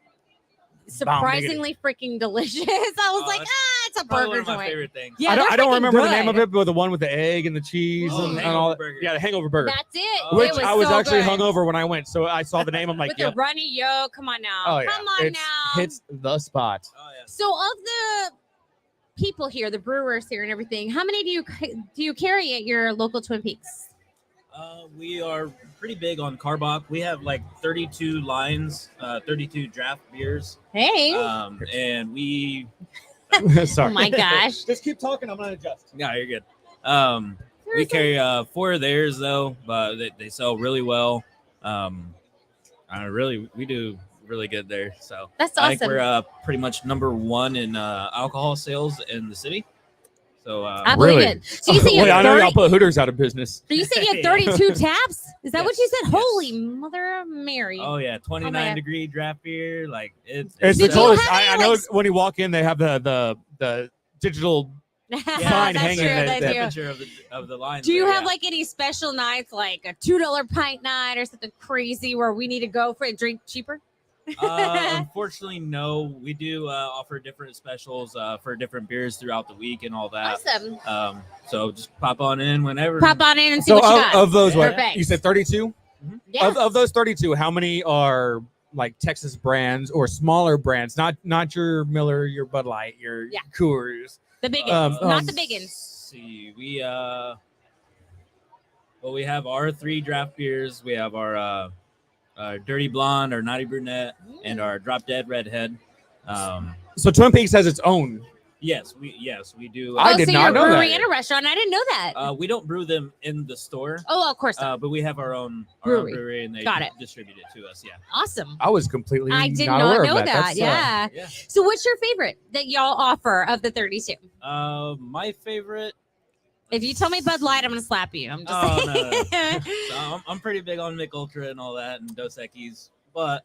surprisingly freaking delicious. I was Oh, like, that's it's a probably burger one of my joint. favorite things. Yeah, I they're don't freaking remember the name good. of it, but the one with the egg and the cheese Oh, and hangover all that. burger. Yeah, the hangover burger. That's it. Oh, Which It was I was so actually good. hungover when I went, so I saw the name. I'm like, With yeah. the runny yolk. Come on now. Oh yeah, Come on it's now. hits the spot. Oh yeah. So of the people here, the brewers here and everything, how many do you carry at your local Twin Peaks? We are pretty big on Carbach. We have like 32 lines, 32 draft beers, Hey. and we. Sorry. Oh my gosh. Just keep talking. I'm gonna adjust. Yeah, you're good. We carry 4 of theirs though, but they sell really well. We do really good there. So That's I think awesome. we're pretty much number 1 in alcohol sales in the city. So I believe Really? it. So you say you Wait, I have know 30, y'all put Hooters out of business. so you say you have 32 taps? Is that what you said? Yes. Holy Mother of Mary. oh yeah, 29 God. degree draft beer, like It's Did the you coolest. have I any, know like- when you walk in, they have the digital. That's Fine, hanging true. in They there. do. temperature of the line. Do you have like any special nights, like a $2 pint night or something crazy where we need to go for a drink cheaper? Unfortunately, no. We do offer different specials for different beers throughout the week and all that. Awesome. So just pop on in whenever. Pop on in and see So what you got. of those, what Perfect. you said, 32. Yeah. Of those 32, how many are like Texas brands or smaller brands? Not your Miller, your Bud Light, your Yeah. Coors. The big um, ones, not um, the big ones. Let's see, we we have our 3 draft beers. We have our Dirty Blonde, our Naughty Brunette, and our Drop Dead Redhead. So Twin Peaks has its own. Yes, we do. I Oh, did so not you're a know brewery that. and a restaurant. I didn't know that. We don't brew them in the store, Of course not. but we have our own Brewery. brewery, and they Got it. distribute it to us. Yeah. Awesome. I was completely. I did not not aware know of that. That's, Yeah. Yeah. So what's your favorite that y'all offer of the 32? My favorite. If you tell me Bud Light, I'm going to slap you. I'm just Oh, no, saying. So I'm pretty big on Mick Ultra and all that, and Dos Equis, but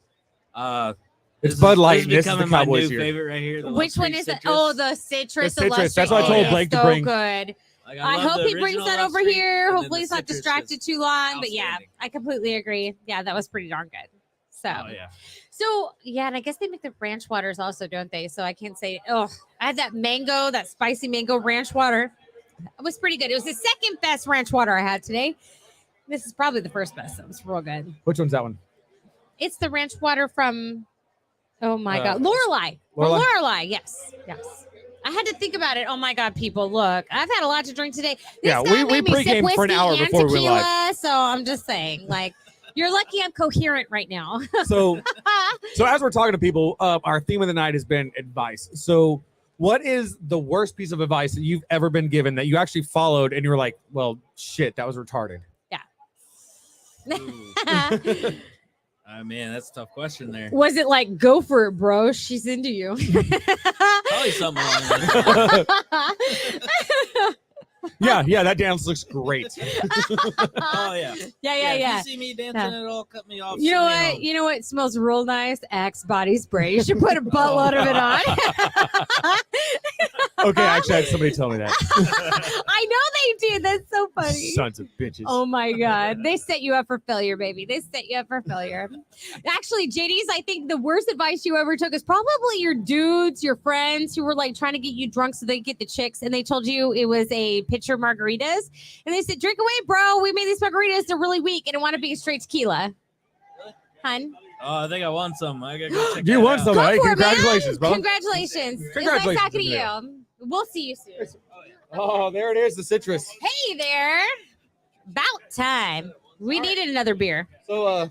It's this Bud is- Light. This and is this is the becoming my Cowboys new here. favorite right here. The Which Love one Tree is it? Citrus. Oh, the citrus. The citrus. That's what I told illustrated. Blake to So bring. good. Like, I love hope the he brings original that Love over Tree, here. and then Hopefully the he's not citrus distracted is too long. But yeah, outstanding. I completely agree. Yeah, that was pretty darn good. So, Oh yeah. so yeah, and I guess they make the ranch waters also, don't they? So I can't say, oh, I had that mango, that spicy mango ranch water. It was pretty good. It was the second best ranch water I had today. This is probably the first best. It was real good. Which one's that one? It's the ranch water from, oh my God, Lorelei? Lorelei. Yes. I had to think about it. Oh my God, people, look, I've had a lot to drink today. This Yeah, guy we made me sip pre-gamed for an whiskey hour and before we went live. tequila, so I'm just saying, like, you're lucky I'm coherent right now. So as we're talking to people, our theme of the night has been advice. So what is the worst piece of advice that you've ever been given that you actually followed and you were like, well, shit, that was retarded? Ooh. Man, that's a tough question there. Was it like, go for it, bro? She's into you. Probably something along those lines. Yeah, that dance looks great. Oh yeah. Yeah. If you see me dancing at all, cut me off. You know send me what? home. You know what smells real nice? Axe body spray. You should put a buttload of it on. Okay, actually, I had somebody tell me that. I know dude, that's so funny. Sons of bitches. Oh my God. They set you up for failure, baby. They set you up for failure. Actually, JD's, I think the worst advice you ever took is probably your dudes, your friends who were like trying to get you drunk so they get the chicks. And they told you it was a pitcher of margaritas. And they said, drink away, bro. We made these margaritas. They're really weak. And it want to be straight tequila. Hun? Oh, I think I won some. I gotta go check You that won out. some. Go Hey, for it, congratulations, man. bro. Congratulations. Congratulations It's nice talking to to you. We'll see you soon. Oh, there it is, the citrus. Hey there. About time. We needed another beer. So,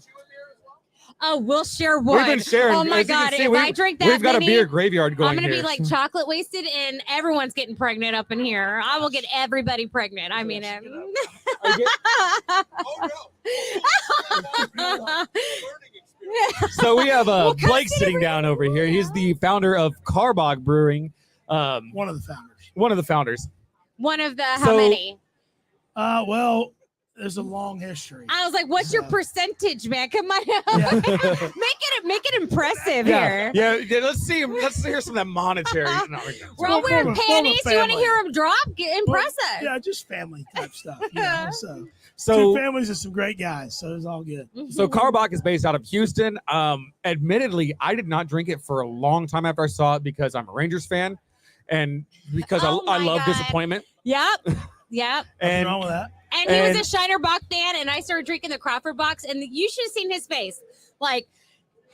Oh, we'll share one. we've been sharing. Oh my As you can God. see, If I drink that we've got many, a beer graveyard going I'm going to here. be like chocolate wasted and everyone's getting pregnant up in here. I will get everybody pregnant. I mean it. So we have Well, come Blake sit sitting over down over here. He's the founder of Carbach Brewing. One of the founders. One of the founders. One of the, how So- many? Well, there's a long history. I was like, what's your So- percentage, man? Come on. Yeah. Make it impressive Yeah, here. yeah. Let's see him. Let's hear some of that monetary. No, We're all Former- wearing former panties. You want to family. hear them drop? Get impressive. Yeah, just family type stuff. You know? So so two families and some great guys, so it's all good. So Carbach is based out of Houston. Admittedly, I did not drink it for a long time after I saw it because I'm a Rangers fan, and because Oh I my love God. disappointment. Yep. Yep. Nothing And wrong with that. And he And- was a Shiner Bock fan, and I started drinking the Crawford box, and you should have seen his face. Like,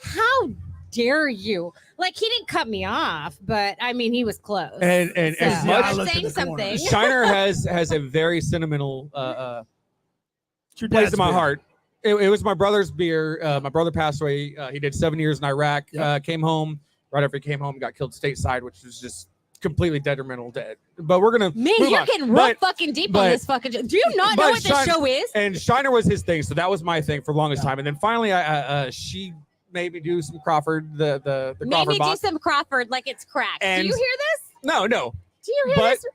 how dare you? Like, he didn't cut me off, but I mean, he was close. and So, as Yeah, I I'm looked saying in the corner. something. Shiner has a very sentimental It's your place dad's in my beer. heart. It was my brother's beer. My brother passed away. He did 7 years in Iraq. Yep. Came home right after he came home. Got killed stateside, which was just completely detrimental. But we're gonna Man, move you're on. getting real But- fucking deep on but- this fucking. Do you not know but what this show is? And Shiner was his thing, so that was my thing for the longest time. And then finally, she made me do some Crawford, the Made Crawford me do box. some Crawford like it's crack. Do And- you hear this? No, Do you hear but this?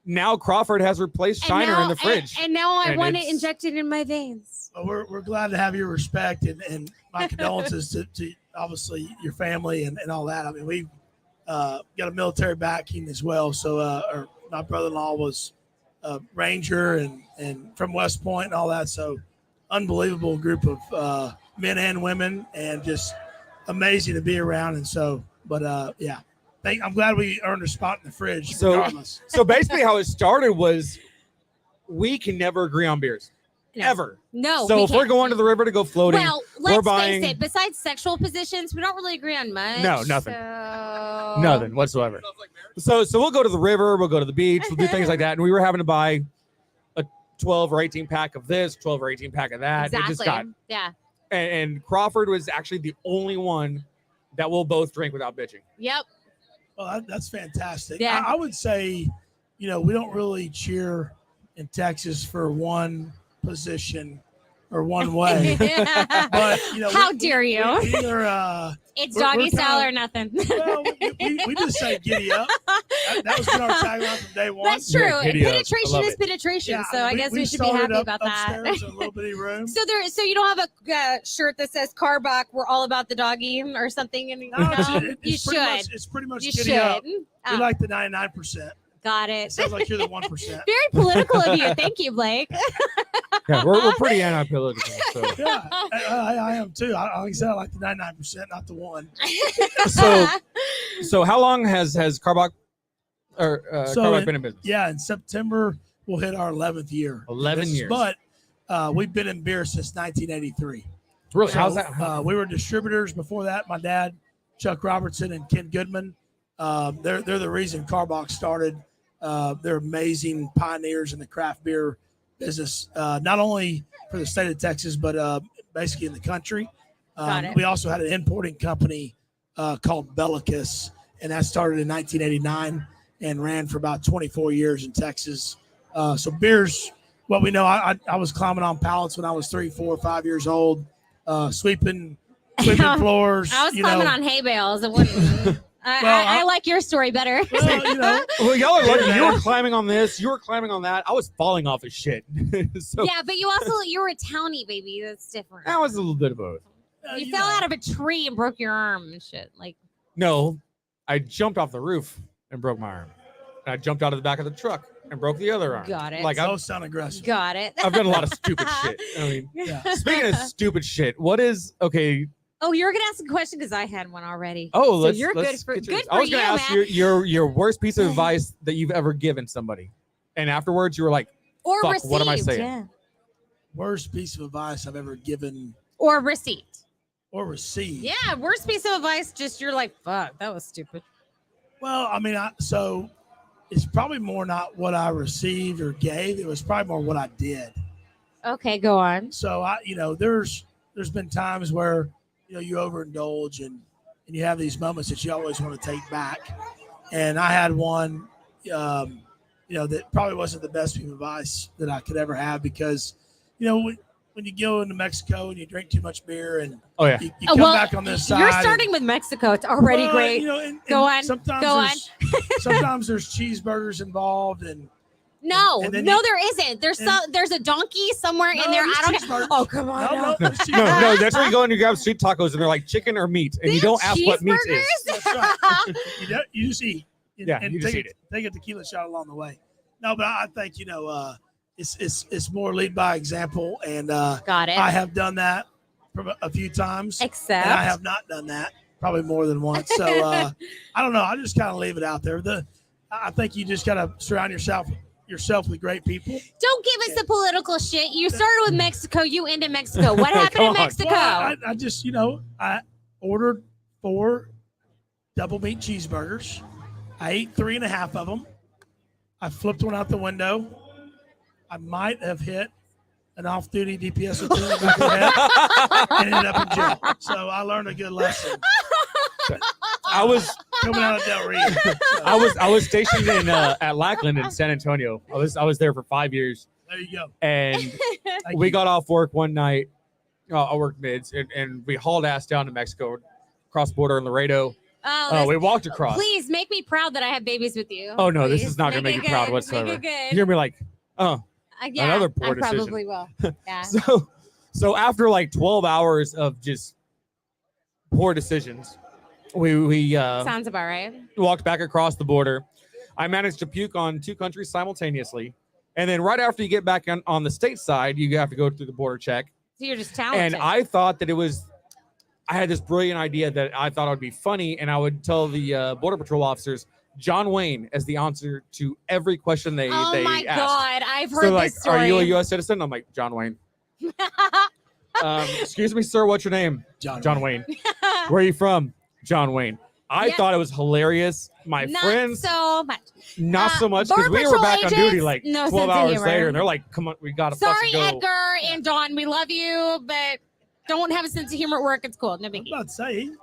now Crawford has replaced And Shiner now- in the fridge. And now I And want it it's- injected in my veins. Well, we're glad to have your respect and my condolences to obviously your family and all that. I mean, we've got a military backing as well. So my brother-in-law was a Ranger and from West Point and all that. So unbelievable group of men and women and just amazing to be around. And so, but yeah, I'm glad we earned a spot in the fridge So- regardless. So basically, how it started was we can never agree on beers. No. Ever. No. So we if we're can't. going to the river to go floating, Well, let's buying- face it. Besides sexual positions, we don't really agree on much. No, nothing. So... nothing whatsoever. So we'll go to the river, we'll go to the beach, we'll do things like that. And we were having to buy a 12 or 18 pack of this, 12 or 18 pack of that. It Exactly. just got, Yeah. and Crawford was actually the only one that we'll both drink without bitching. Yep. Well, that's fantastic. Yeah. I would say, we don't really cheer in Texas for one position or one way. But How dare you? we either It's we're doggy style kinda- or nothing. well, we just say giddy up. That was been our tagline from day one. That's true. Yeah, giddy up. I Penetration love is it. penetration. Yeah, So I guess we should be started happy up about that. upstairs in a little bitty room. So you don't have a shirt that says Carbach, we're all about the doggy or something? And, No, it's you pretty much- should. it's pretty much You giddy should. up. Oh, We like the 99%. got it. Sounds like you're the 1%. Very political of you. Thank you, Blake. Yeah, we're pretty anti-political. So Yeah, I am too. Like I said, I like the 99%, not the 1. so how long has Carbach or So Carbach it- been in business? Yeah, in September we'll hit our 11th year. 11 years. But we've been in beer since 1983. Really? So, How's that? we were distributors before that. My dad, Chuck Robertson, and Ken Goodman. They're the reason Carbach started. They're amazing pioneers in the craft beer business, not only for the state of Texas, but basically in the country. Got it. We also had an importing company called Bellicus, and that started in 1989 and ran for about 24 years in Texas. So beers, what we know, I was climbing on pallets when I was 3, 4, 5 years old, sweeping floors. I was climbing on hay bales. It wouldn't. I like your story better. Well, Well, y'all are lucky. Yeah. You were climbing on this. You were climbing on that. I was falling off of shit. So Yeah, but you were a townie baby. That's different. that was a little bit of both. You fell out of a tree and broke your arm and shit. Like, No, I jumped off the roof and broke my arm. And I jumped out of the back of the truck and broke the other arm. Got it. Like Both sound aggressive. Got it. I've done a lot of stupid shit. I mean, Yeah. speaking of stupid shit, what is okay? Oh, you're gonna ask a question because I had one already. Oh, so let's. you're let's good for get yours. good I for was you, gonna ask man. your worst piece of advice that you've ever given somebody, and afterwards you were like, Or fuck, received. what am I saying? Yeah. Worst piece of advice I've ever given Or received. or received. Yeah, worst piece of advice. Just you're like, fuck, that was stupid. Well, I mean, so it's probably more not what I received or gave. It was probably more what I did. Okay, go on. So there's been times where, you overindulge and you have these moments that you always want to take back. And I had one, that probably wasn't the best piece of advice that I could ever have because, when you go into Mexico and you drink too much beer and oh yeah, you come back on this side. You're starting with Mexico. It's already Well, great. Go on. Sometimes Go on. sometimes there's cheeseburgers involved and No, and then no, you- there isn't. There's a donkey somewhere in there. I don't know. cheeseburgers. Oh, come on. No, there's no, cheeseburgers. that's where you go and you grab street tacos and they're like chicken or meat, and you don't ask what meat is. That's right. You just eat. Yeah, and you just take eat it. Take a tequila shot along the way. No, but I think it's more lead by example, and Got it. I have done that a few times, Except and I have not done that probably more than once. So I don't know. I just kind of leave it out there. I think you just gotta surround yourself with great people. don't give us the political shit. You started with Mexico. You ended Mexico. What happened Come in on. Mexico? Well, I just I ordered 4 double meat cheeseburgers. I ate 3.5 of them. I flipped one out the window. I might have hit an off-duty DPS in the back of the head and ended up in jail. So I learned a good lesson. I was Coming out of Del Rio. I was stationed in at Lackland in San Antonio. I was there for 5 years, There you go. and Thank we you. got off work one night. I worked mids, and we hauled ass down to Mexico, cross border in Laredo. Oh, We walked across. please make me proud that I have babies with you. Oh no, this Please. is not gonna make it you proud good. whatsoever. Make it good. You're gonna be like, oh. Yeah, another poor I decision. probably will. Yeah. So after like 12 hours of just poor decisions, we Sounds about right. walked back across the border. I managed to puke on 2 countries simultaneously, and then right after you get back on the state side, you have to go through the border check. So you're just talented. And I thought that I had this brilliant idea that I thought would be funny, and I would tell the border patrol officers John Wayne as the answer to every question they oh my asked. God, I've heard So like, this story. are you a U.S. citizen? I'm like, John Wayne. Excuse me, sir. What's your name? John Wayne. Where are you from? John Wayne. I Yeah. thought it was hilarious. My Not friends, so much. not so much because Border we were Patrol back on duty agents, like no 12 sense of hours humor. later, and they're like, "Come on, we gotta Sorry, fucking go." Edgar and Dawn, we love you, but don't have a sense of humor at work. It's cool. No I was biggie. about to say, we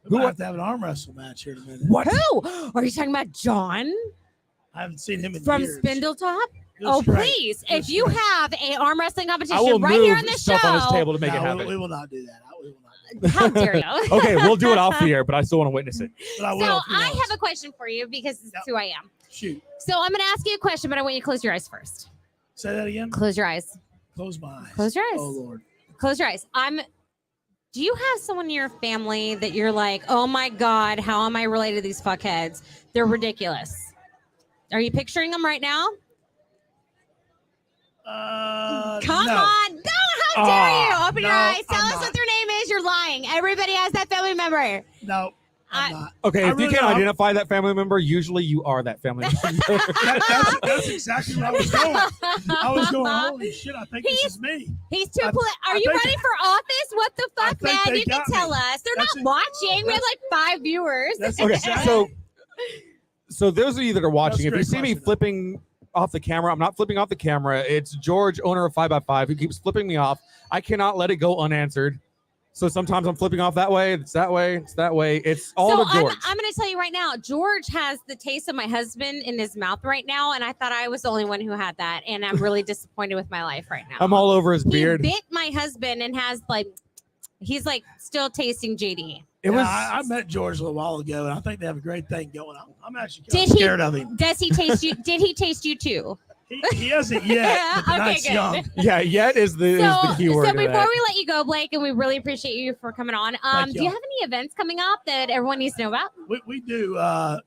Who- might have to have an arm wrestle match here in a minute. What? Who? Are you talking about John I haven't seen him in from years. Spindletop? It was Oh, great. please. It was If you great. have a arm wrestling I will competition right move here on this show, stuff on this table to make it No, happen. we will not do that. We will not. how dare you? Okay, we'll do it off the air, but I still want to witness it. But I will. So if he I wants. have a question for you because this is Yep. who I am. Shoot. So I'm going to ask you a question, but I want you to close your eyes first. Say that again. Close your eyes. Close my eyes. Close your eyes. Oh Lord. Close your eyes. Do you have someone in your family that you're like, oh my God, how am I related to these fuckheads? They're ridiculous. Are you picturing them right now? Come no. on. No, how dare you? Open your no, eyes. Tell I'm us not. what their name is. You're lying. Everybody has that family member. No, I'm I- not. Okay, I if you really can't don't. identify that family member, usually you are that family member. That's exactly where I was going. I was going, holy shit, I think this is me. He's too I- Are I you think- ready for office? What the I fuck, think man? they You can got me. tell us. They're That's not it. watching. We have like 5 viewers. That's Okay, exactly. so those of you that are watching, That's a if you great see me question, though. flipping off the camera, I'm not flipping off the camera. It's George, owner of 5x5, who keeps flipping me off. I cannot let it go unanswered. So sometimes I'm flipping off that way. It's that way. It's that way. It's all So to George. I'm going to tell you right now, George has the taste of my husband in his mouth right now, and I thought I was the only one who had that, and I'm really disappointed with my life right now. I'm all over his He beard. bit my husband and has he's like still tasting JD. It was. I met George a little while ago, and I think they have a great thing going on. I'm actually kind Did of he- scared of him. Does he taste you? Did he taste you too? He hasn't yet, but the Okay, night's good. young. Yeah, yet is the key word. So to before that. we let you go, Blake, and we really appreciate you for coming on. Thank Do you you. have any events coming up that everyone needs to know about? We do at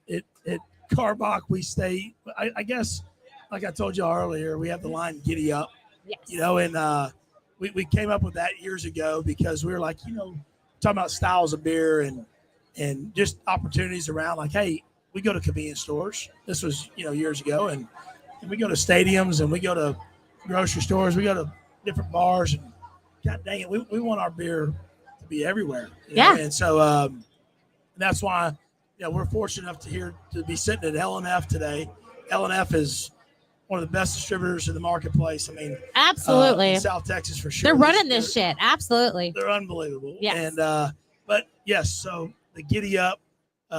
Carbach. We stay. I guess like I told you earlier, we have the line Giddy Up. Yes. And we came up with that years ago because we were like, talking about styles of beer and just opportunities around. Like, hey, we go to convenience stores. This was years ago, and we go to stadiums and we go to grocery stores. We go to different bars, and God dang it, we want our beer to be everywhere. Yeah. And so that's why we're fortunate enough to be sitting at LNF today. LNF is one of the best distributors in the marketplace. I mean, absolutely. In South Texas for sure. They're running this shit. Absolutely. They're unbelievable. Yes. And but yes, so the Giddy Up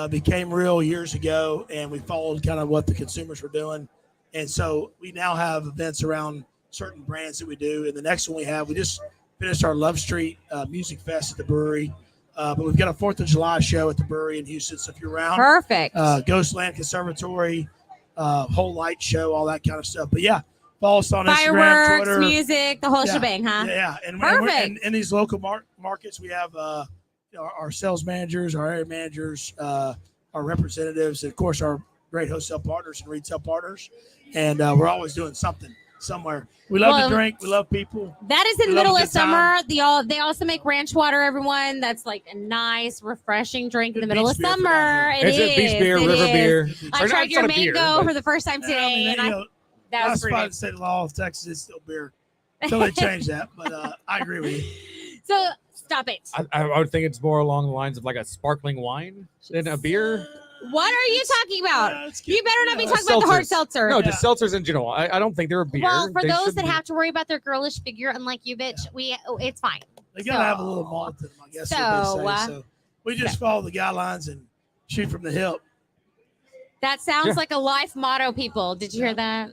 became real years ago, and we followed kind of what the consumers were doing. And so we now have events around certain brands that we do. And the next one we just finished our Love Street Music Fest at the brewery. But we've got a 4th of July show at the brewery in Houston. So if you're around, perfect. Ghostland Conservatory, whole light show, all that kind of stuff. But yeah, follow us on Fireworks, Instagram, Twitter, music, the whole shebang, huh? Yeah. And perfect. In these local markets, we have our sales managers, our area managers, our representatives, and of course our great wholesale partners and retail partners. And we're always doing something somewhere. We love to drink. We love people. That is in the middle of summer. They also make ranch water, everyone. That's like a nice, refreshing drink in the middle of summer. It's a beach beer, river beer. I tried your mango for the first time today, that was pretty by the good. state law of Texas, it's still beer until they change that. But I agree with you. So stop it. I would think it's more along the lines of like a sparkling wine than a beer. What are you talking about? You better not be talking Seltzers. about the hard seltzer. No, just seltzers in general. I don't think they're a beer. Well, for They those shouldn't that be. have to worry about their girlish figure, unlike you, bitch, it's fine. They gotta have a little malt in them, I guess. So we just follow the guidelines and shoot from the hip. That sounds like a life motto, people. Did you hear that?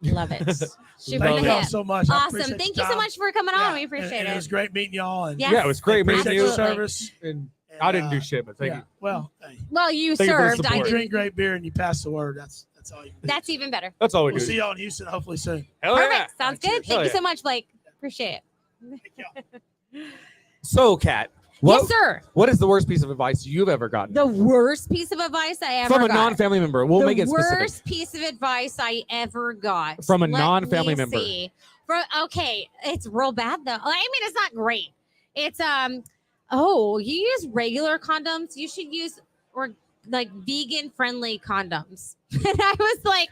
Love it. Shoot from Thank the y'all hip. so much. Awesome. Thank you so much for coming on. We appreciate and it. It was great meeting y'all. And Yes. Yeah, it was great meeting appreciate you. your service. And I didn't do shit, but thank you. Well, hey, Well, you Thank you for the served. I support. you did. drink great beer and you pass the word. That's all you can do. That's even better. That's all we We'll do. see y'all in Houston hopefully soon. Hell Perfect. yeah. Sounds good. Cheers. Thank Hell you yeah. so much, Blake. Appreciate it. So, Kat, Yes, sir. what is the worst piece of advice you've ever gotten The worst piece of advice I ever from a got. non-family member? We'll make it The specific. worst piece of advice I ever got From a Let non-family me member. see. Okay, it's real bad though. I mean, it's not great. It's you use regular condoms. You should use like vegan friendly condoms. And I was like,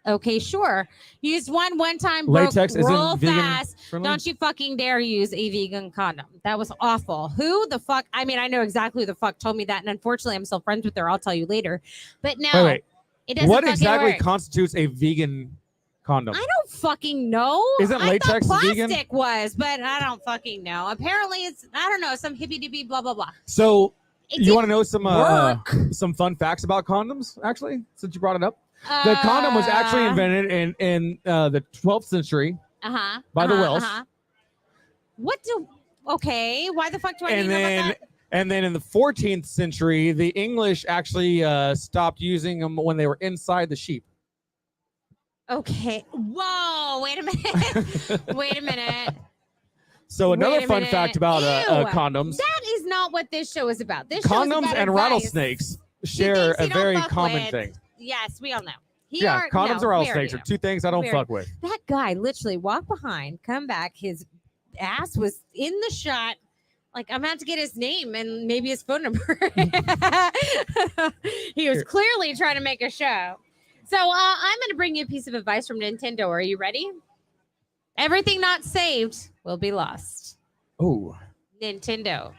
okay, sure. Used one time, broke Latex real isn't vegan fast. friendly? Don't you fucking dare use a vegan condom. That was awful. Who the fuck? I mean, I know exactly who the fuck told me that, and unfortunately, I'm still friends with her. I'll tell you later. But no, Wait. it doesn't. What fucking exactly work. constitutes a vegan condom? I don't fucking know. Isn't latex I thought vegan? plastic was, but I don't fucking know. Apparently, it's I don't know some hippy dippy blah blah blah. So, It you want to didn't know work. some fun facts about condoms? Actually, since you brought it up, the condom was actually invented in the 12th century by the Welsh. What do? Okay, why the fuck do I And need to know then, about that? and then in the 14th century, the English actually stopped using them when they were inside the sheep. Okay. Whoa. Wait a minute. Wait a minute. So another Wait a fun minute. fact about Ew. condoms: That is not what this show is about. This show is condoms about and advice. rattlesnakes share things a you don't very fuck common with. thing. Yes, we all know. Condoms and rattlesnakes are two things I don't We fuck with. That guy literally walked behind, come back. His ass was in the shot. Like, I'm about to get his name and maybe his phone number. He was clearly trying to make a show. So I'm going to bring you a piece of advice from Nintendo. Are you ready? Everything not saved will be lost. Oh, Nintendo.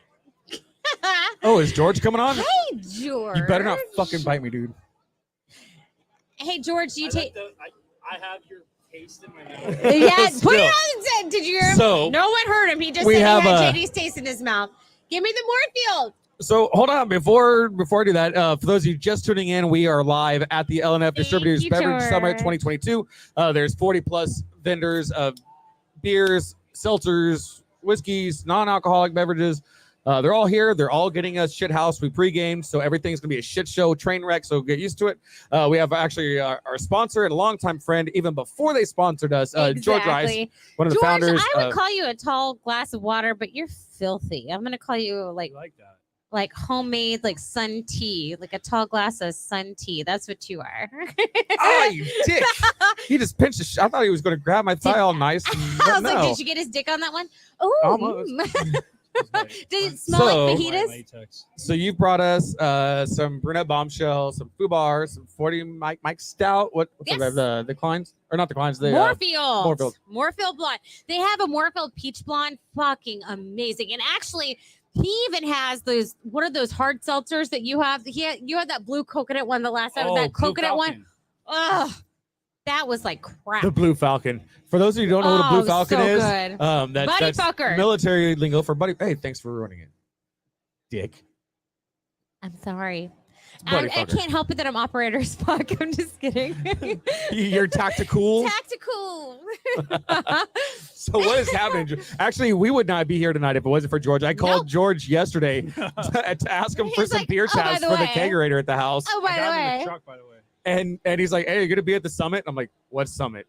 oh, is George coming on? Hey, George. You better not fucking bite me, dude. Hey, George, do you take... I have your taste in my mouth. Yeah, put Still. it on. Did you hear him? So, no one heard him. He just we said have he had a- JD's taste in his mouth. Give me the Moorfield. So hold on before I do that. For those of you just tuning in, we are live at the LNF Distributors you, Beverage Summit George. 2022. There's 40 plus vendors of beers, seltzers, whiskeys, non-alcoholic beverages. They're all here. They're all getting us shit house. We pregame, so everything's gonna be a shit show, train wreck. So get used to it. We have actually our sponsor and a longtime friend, even before they sponsored us, George Rice, one of the George, founders. I would call you a tall glass of water, but you're filthy. I'm gonna call you like like that. like homemade like sun tea, like a tall glass of sun tea. That's what you are. Oh, you dick! He just pinched the. I thought he was going to grab my thigh all nice. I was like, did you get his dick on that one? Oh, Almost. did it smell like So- fajitas? So you brought us some brunette bombshell, some foobar, some 40 Mike Stout. What's Yes. the Kleins or not the Kleins? The Moorfield. Moorfield. Blonde. They have a Moorfield peach blonde, fucking amazing. And actually, he even has those. What are those hard seltzers that you have? You had that blue coconut one the last time. That coconut one. Ugh, that was like crap. the Blue Falcon. For those of you who don't know what a Blue Falcon so is, good. that's Buddy fucker. military lingo for buddy. Hey, thanks for ruining it, dick. I'm sorry. Buddy I fucker. can't help it that I'm operator's fuck. I'm just kidding. You're tactical. Tactical. So what is happening? Actually, we would not be here tonight if it wasn't for George. I called George yesterday to ask him for He's some like, beer "Oh, by taps the for the way." kegerator at the house. Oh, by the way. Truck, by the way. And he's like, "Hey, you're gonna be at the summit?" I'm like, "What summit?"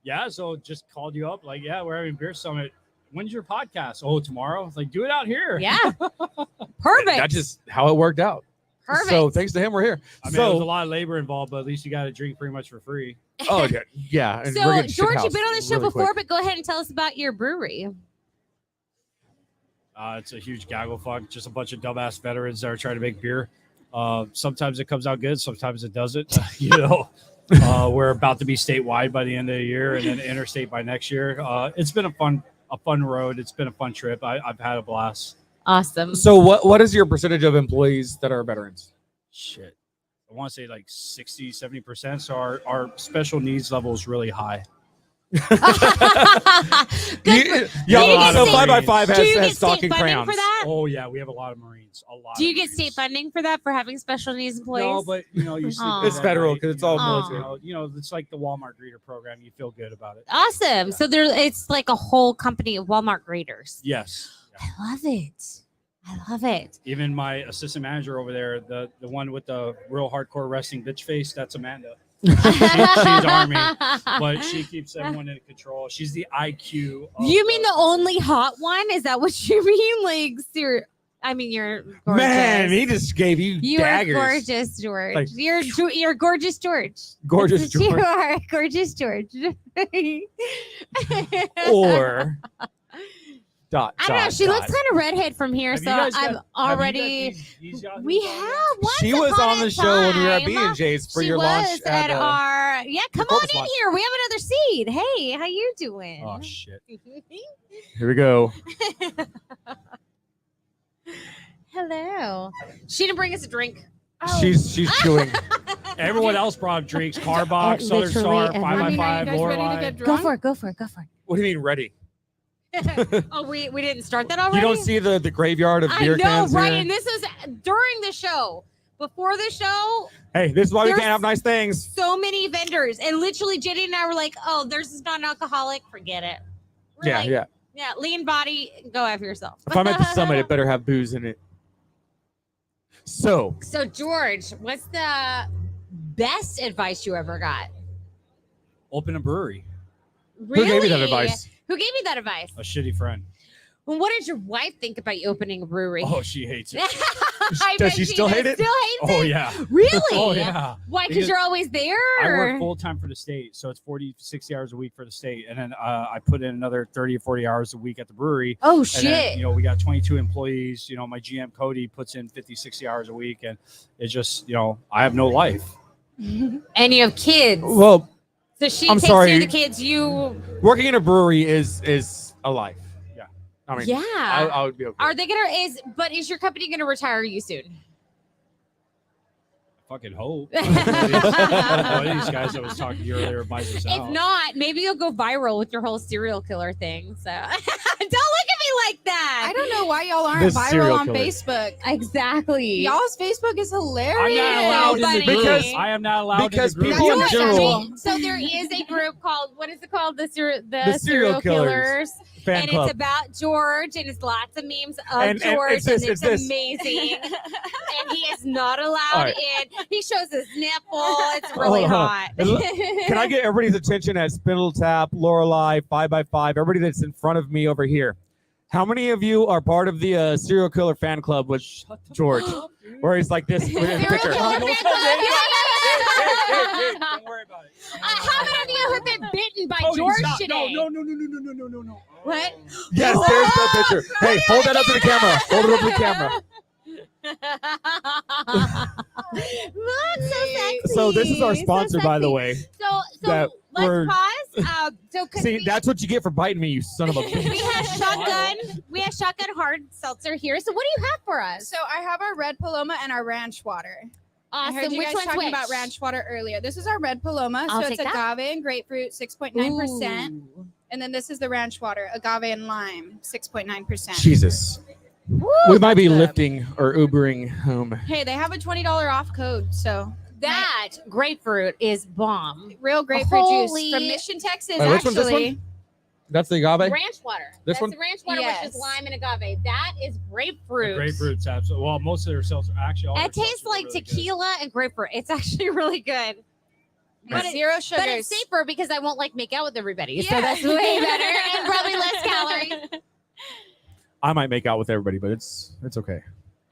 Yeah, so just called you up. Like, yeah, we're having beer summit. When's your podcast? Oh, tomorrow. It's like, do it out here. Yeah. Perfect. That's just how it worked out. Perfect. So thanks to him, we're here. I mean, there's a So, lot of labor involved, but at least you got a drink pretty much for free. oh yeah, yeah. And we're So, getting George, shithoused you've been on the show really before, quick. but go ahead and tell us about your brewery. It's a huge gaggle fuck. Just a bunch of dumbass veterans that are trying to make beer. Sometimes it comes out good. Sometimes it doesn't. We're about to be statewide by the end of the year and then interstate by next year. It's been a fun road. It's been a fun trip. I've had a blast. Awesome. So what is your percentage of employees that are veterans? Shit. I want to say like 60, 70%. So our special needs level is really high. Good for- Do you Yeah, get so state- 5x5 do you has get stocking state funding crowns. for that? Oh yeah, we have a lot of Marines. A lot. Do you of get Marines. state funding for that for having special needs employees? No, but you sleep Aw. through It's that federal night, 'cause it's you all know, military. It's like the Walmart greeter program. You feel good about it. Awesome. So it's like a whole company of Walmart graders. Yes. Yeah. I love it. I love it. Even my assistant manager over there, the one with the real hardcore wrestling bitch face, that's Amanda. She's Army, but she keeps everyone in control. She's the IQ. Of You mean the only hot one? Is that what you mean? Like, you're gorgeous. Man, he just gave you You daggers. are gorgeous, George. Like- You're gorgeous, George. Gorgeous That's what George. You are gorgeous, George. Or dot. I don't know. dot, She dot. looks kind of redhead from here, Have so you guys I'm got- already. have you got these yahoos We on there? have. Once She was upon on a the show when we were at time, B&J's for she your was launch at at our. Yeah, come on corpus in launch. here. We have another seat. Hey, how you doing? Oh shit! Here we go. Hello. She didn't bring us a drink. She's chewing. Everyone else brought drinks: Carbox, Southern Literally Star, 5x5, Lorelei. Go for it. Go for it. Go for What do you mean ready? it. Oh, we didn't start that already. You don't see the graveyard of I beer know, cans right? here? And this is during the show. Before the show, Hey, this is why we There's- can't have nice things. so many vendors, and literally, JD and I were like, "Oh, theirs is non-alcoholic. Forget it." We're Yeah, like, yeah. yeah. Lean body, go have yourself. If I'm at the summit, it better have booze in it. So, So, George, what's the best advice you ever got? Open a brewery. Really? who gave you that advice? Who gave you that advice? A shitty friend. Well, what did your wife think about you opening a brewery? Oh, she hates it. I Does bet she still hate it? Still hates Oh it? yeah. Really? Oh yeah. Why? Because Because you're always there? I or- work full time for the state, so it's 40, 60 hours a week for the state, and then I put in another 30 or 40 hours a week at the brewery. Oh And shit! then, we got 22 employees. My GM Cody puts in 50, 60 hours a week, and it's just, I have no life. And you have kids. well, So she I'm takes sorry. care of the kids. You, working in a brewery is a life. Yeah. I mean, yeah. I would be okay. Are they is your company gonna retire you soon? Fucking hope. One of these guys that was talking to you earlier buys us If out. not, maybe you'll go viral with your whole serial killer thing. So don't look at me like that. I don't know why y'all aren't This serial viral on killer. Facebook. exactly. Y'all's Facebook is I'm hilarious. not allowed in the Buddy. group. Because- I am not allowed because in the group. people in That's general, So there is a group called what is it called? The The Serial serial Killers. killers. fan And club. it's about George, and it's lots of memes of And George, it's this, and it's it's this. amazing. And he is not allowed All right. in. He shows his nipple. It's really Hold on. hot. Can I get everybody's attention at Spindle Tap, Lorelei, 5x5, everybody that's in front of me over here? How many of you are part of the serial killer fan club with George? Where he's like this with his Serial picture. killer fan club? Don't worry about it. How many of you have been bitten by Cody, George stop. today? No. What? Yes, there's the picture. Hey, hold that up to the camera. Hold it up to the camera. Look, so sexy. So this is our So sponsor, by the sexy. way. So that we're- let's pause. So 'cause See, that's what you get for biting me, you son of a bitch. we have shotgun hard seltzer here. So what do you have for us? So I have our red Paloma and our ranch water. I Awesome. heard you Which guys one's talking which? about ranch water earlier. This is our red Paloma. I'll So it's take that. agave and grapefruit, 6.9%. Ooh. And then this is the ranch water, agave and lime, 6.9%. Jesus. Woo, We might be that's good. lifting or Ubering home. Hey, they have a $20 off code. So that grapefruit is bomb. real grapefruit Holy- juice from Mission, Texas, Wait, which one's this actually. one? That's the agave? Ranch water. This That's one? the ranch water, which Yes. is lime and agave. That is grapefruit. Grapefruit's absolutely. Well, most of their sales are actually. All It their tastes seltzers are like really good. tequila and grapefruit. It's actually really good. But it- Zero sugars. But it's safer because I won't like make out with everybody. So Yeah. that's way better and probably less calories. I might make out with everybody, but it's okay.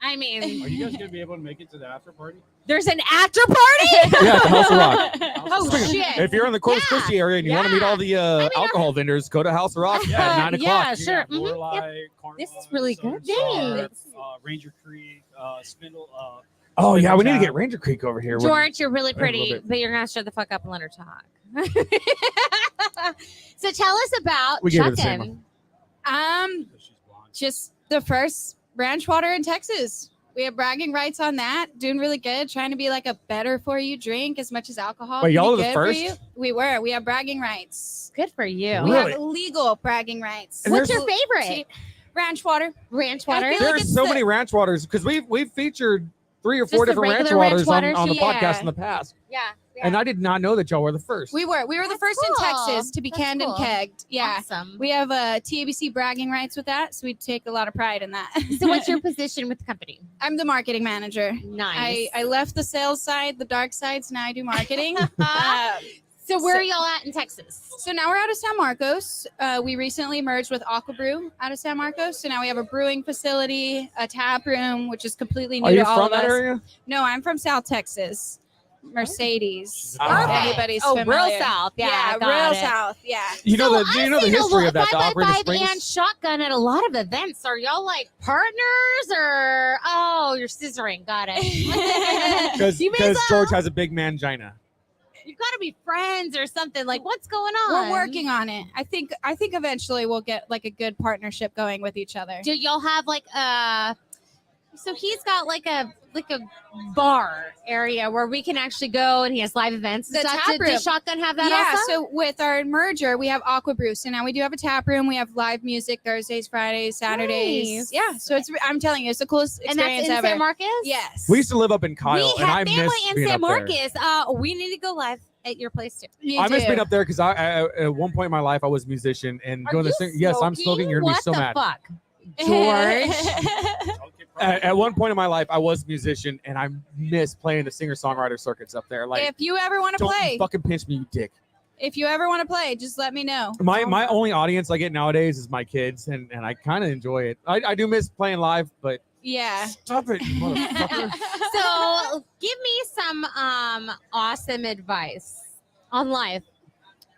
I mean, Are you guys gonna be able to make it to the after party? there's an after party. Yeah, at the House of Rock. Oh shit! If you're in the Corpus Yeah. Christi area and you want to meet all the alcohol vendors, go to House of Rock Yeah. at 9 o'clock. Yeah, You sure. got Lorelei, Carmel, This is really Southern good. Star, Thanks. Ranger Creek, Spindle. Oh, yeah, we need to Tap. get Ranger Creek over here. George, you're really a little pretty, bit. but you're gonna shut the fuck up and let her talk. So tell us about We gave her the same Shotgun. She's blonde. Just the first ranch water in Texas. We have bragging rights on that. Doing really good. Trying to be like a better for you drink as much as alcohol. Wait, can y'all be are the good for first? you. We were. We have bragging rights. Good for you. We Really? have legal bragging rights. And What's there's- your favorite? Ranch water. Ranch I water. feel like There's it's so the- many ranch waters because we've featured 3 or 4 Just the different ranch regular ranch waters waters? on the Yeah. podcast in the past. Yeah. And I did not know that y'all were the first. We were. We were the That's first cool. in Texas to be That's canned cool. and kegged. Yeah. Awesome. We have TABC bragging rights with that, so we take a lot of pride in that. So what's your position with the company? I'm the marketing manager. Nice. I left the sales side, the dark side, so now I do marketing. So where are y'all at in Texas? So now we're out of San Marcos. We recently merged with Aqua Brew out of San Marcos. So now we have a brewing facility, a tap room, which is completely new Are you to all from of that us. area? No, I'm from South Texas. Mercedes. Oh. If Perfect. anybody's Oh, familiar. real south. Yeah, got real it. south. Yeah. You know So the I've history seen of that, the Operating 5x5 and Springs? Shotgun at a lot of events. Are y'all like partners or you're scissoring? Got it. Because You may as George has a big mangina. You've got to be friends or something. Like, what's going on? We're working on it. I think eventually we'll get like a good partnership going with each other. Do y'all have like so he's got like a bar area where we can actually go and he has live events and The stuff. tap room. Does Shotgun have that Yeah, also? so with our merger, we have Aqua Brew. So now we do have a tap room. We have live music Thursdays, Fridays, Saturdays. Nice. Yeah, so I'm telling you, it's the coolest And that's experience in ever. San Marcos? Yes. We used to live up in Kyle, We and I have miss family in being San up there. Marcos. We need to go live at your place too. You I miss do. being up there because I at one point in my life I was a musician and Are doing you this thing. Yes, I'm smoking. You're gonna be What so the mad. fuck? George. At one point in my life, I was a musician, and I miss playing the singer-songwriter circuits up there. Like, If you ever want to don't play, fucking pinch me, you dick. if you ever want to play, just let me know. My only audience I get nowadays is my kids, and I kind of enjoy it. I do miss playing live, but Yeah. stop it, you motherfucker. So give me some awesome advice on life.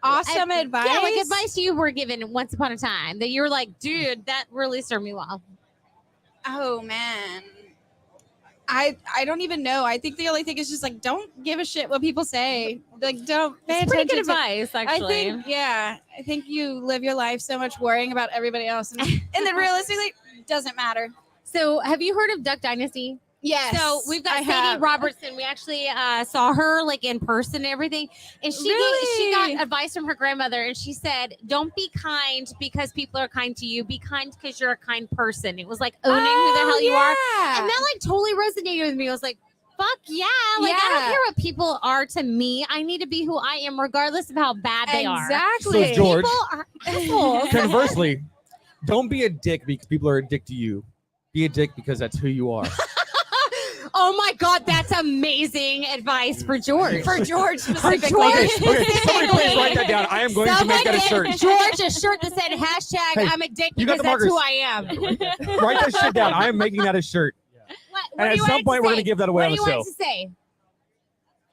Awesome advice. Yeah, like advice you were given once upon a time that you were like, dude, that really served me well. Oh man. I don't even know. I think the only thing is just like don't give a shit what people say. Like don't pay It's pretty good attention to advice, actually. I think you live your life so much worrying about everybody else, and then realistically, it doesn't matter. So have you heard of Duck Dynasty? Yes. So we've got I Sadie have. Robertson. We actually saw her like in person and everything, and she Really? got advice from her grandmother, and she said, "Don't be kind because people are kind to you. Be kind because you're a kind person." It was like owning who the hell you are, and that like totally resonated with me. I was like, "Fuck yeah!" Like I don't Yeah. care what people are to me. I need to be who I am, regardless of how bad they are. Exactly. So, George, People are assholes. conversely, don't be a dick because people are a dick to you. Be a dick because that's who you are. Oh my God, that's amazing advice for George. For George specifically. George. Okay, somebody please write that down. I am going to make that a shirt. George a shirt that said hashtag Hey, I'm a dick you got because the that's markers. who I am. Write that shit down. I am making that a shirt. What And do at you some want it point, to we're say? going to give that away What on do the you show. want it to say?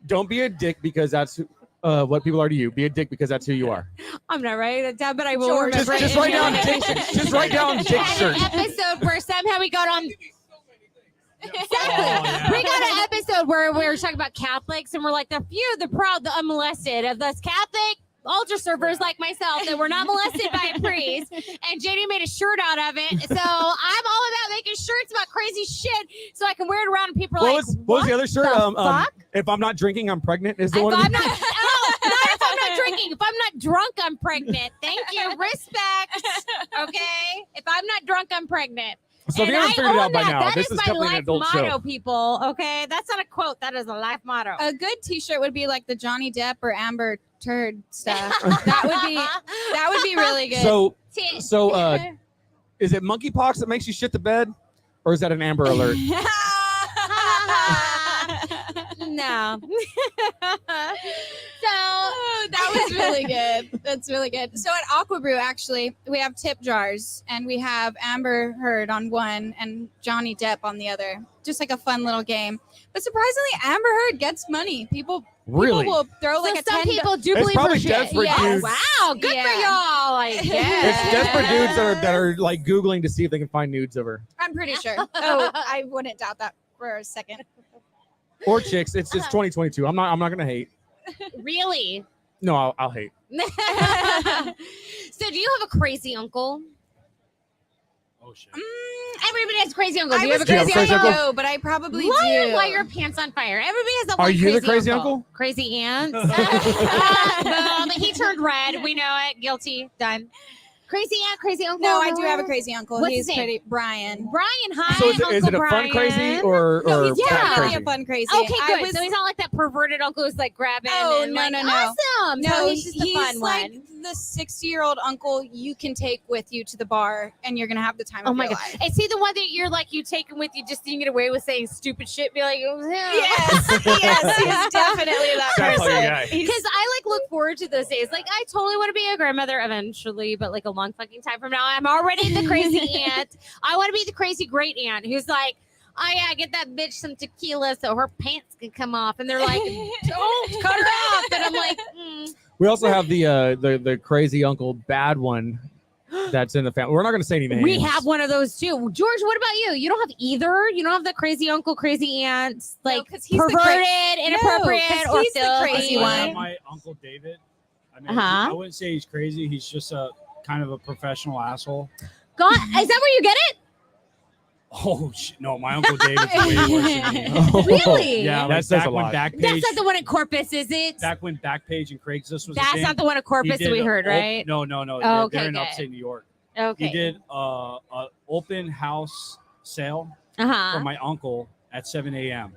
Don't be a dick because that's what people are to you. Be a dick because that's who you are. I'm not writing it down, but I will George. remember it. Just write down Dick's. Just write down We Dick's had shirt. an episode where somehow we got on. Exactly. yeah. We got an episode where we were talking about Catholics, and we're like the few, the proud, the unmolested of those Catholic altar servers like myself that were not molested by a priest. And JD made a shirt out of it. So I'm all about making shirts about crazy shit so I can wear it around and people are What like, was the other shirt? the fuck? If I'm not drinking, I'm pregnant. Is the If one? I'm not, oh, not if I'm not drinking. If I'm not drunk, I'm pregnant. Thank you. Respect. Okay. If I'm not drunk, I'm pregnant. So if And you haven't I figured it out own by that. now, That this is is my definitely an life adult motto, show. people. Okay, that's not a quote. That is a life motto. A good T-shirt would be like the Johnny Depp or Amber Turd stuff. that would be really good. So is it monkeypox that makes you shit the bed, or is that an Amber Alert? No. That was really good. That's really good. So at Aqua Brew, actually, we have tip jars, and we have Amber Heard on one and Johnny Depp on the other. Just like a fun little game. But surprisingly, Amber Heard gets money. People Really? will throw So like a some 10 people do It's believe probably her shit. desperate Yes. dudes. Wow, good for Yeah. y'all. I It's guess. desperate dudes that are like Googling to see if they can find nudes of her. I'm pretty sure. Oh, I wouldn't doubt that for a second. Or chicks. It's just 2022. I'm not gonna hate. Really? No, I'll hate. So do you have a crazy uncle? Oh shit. Everybody has a crazy uncle. Do I you have a was Do you have a crazy crazy uncle? uncle? No, but I probably Light do. your pants on fire. Everybody has a Are one you the crazy uncle? uncle? Crazy aunt. He turned red. We know it. Guilty. Done. Crazy aunt, crazy uncle. No, I do have a crazy uncle. What's He's his name? pretty Brian. Brian, hi. So is it a Uncle fun crazy Brian. or No, he's yeah. bad definitely crazy? a fun crazy. Okay, I good. was- So he's not like that perverted uncle who's like grabbing. Oh, and no, like, no, no. Awesome. No, So he's just the fun like one. the 60-year-old uncle you can take with you to the bar, and you're gonna have the time Oh of my your god! life. Is he the one that you're like you take him with you just so you can get away with saying stupid shit? Be like, oh, Yes, yes, he's definitely that Definitely person. a guy. Because I like look forward to those days. Like I totally want to be a grandmother eventually, but like a long fucking time from now, I'm already the crazy aunt. I want to be the crazy great aunt who's like, oh yeah, get that bitch some tequila so her pants can come off, and they're like, don't cut her off, and I'm like, We also have the crazy uncle bad one that's in the family. We're not going to say any names. we have one of those too. George, what about you? You don't have either. You don't have the crazy uncle, crazy aunt, No, like 'cause he's the perverted, inappropriate, 'cause or he's the filthy. crazy I one. have my uncle David. I mean, Uh-huh. I wouldn't say he's crazy. He's just a kind of a professional asshle. God, is that where you get it? Oh shit! No, my uncle David's way worse than me. Really? Yeah, That like says back a when lot. Backpage, That's not the one at Corpus, is it? back when Backpage and Craigslist was. a That's thing, not the one at he Corpus that did we a heard, right? No. Oh, They're okay, in good. upstate New York. Okay. He did a open house sale for Uh-huh. my uncle at 7 a.m.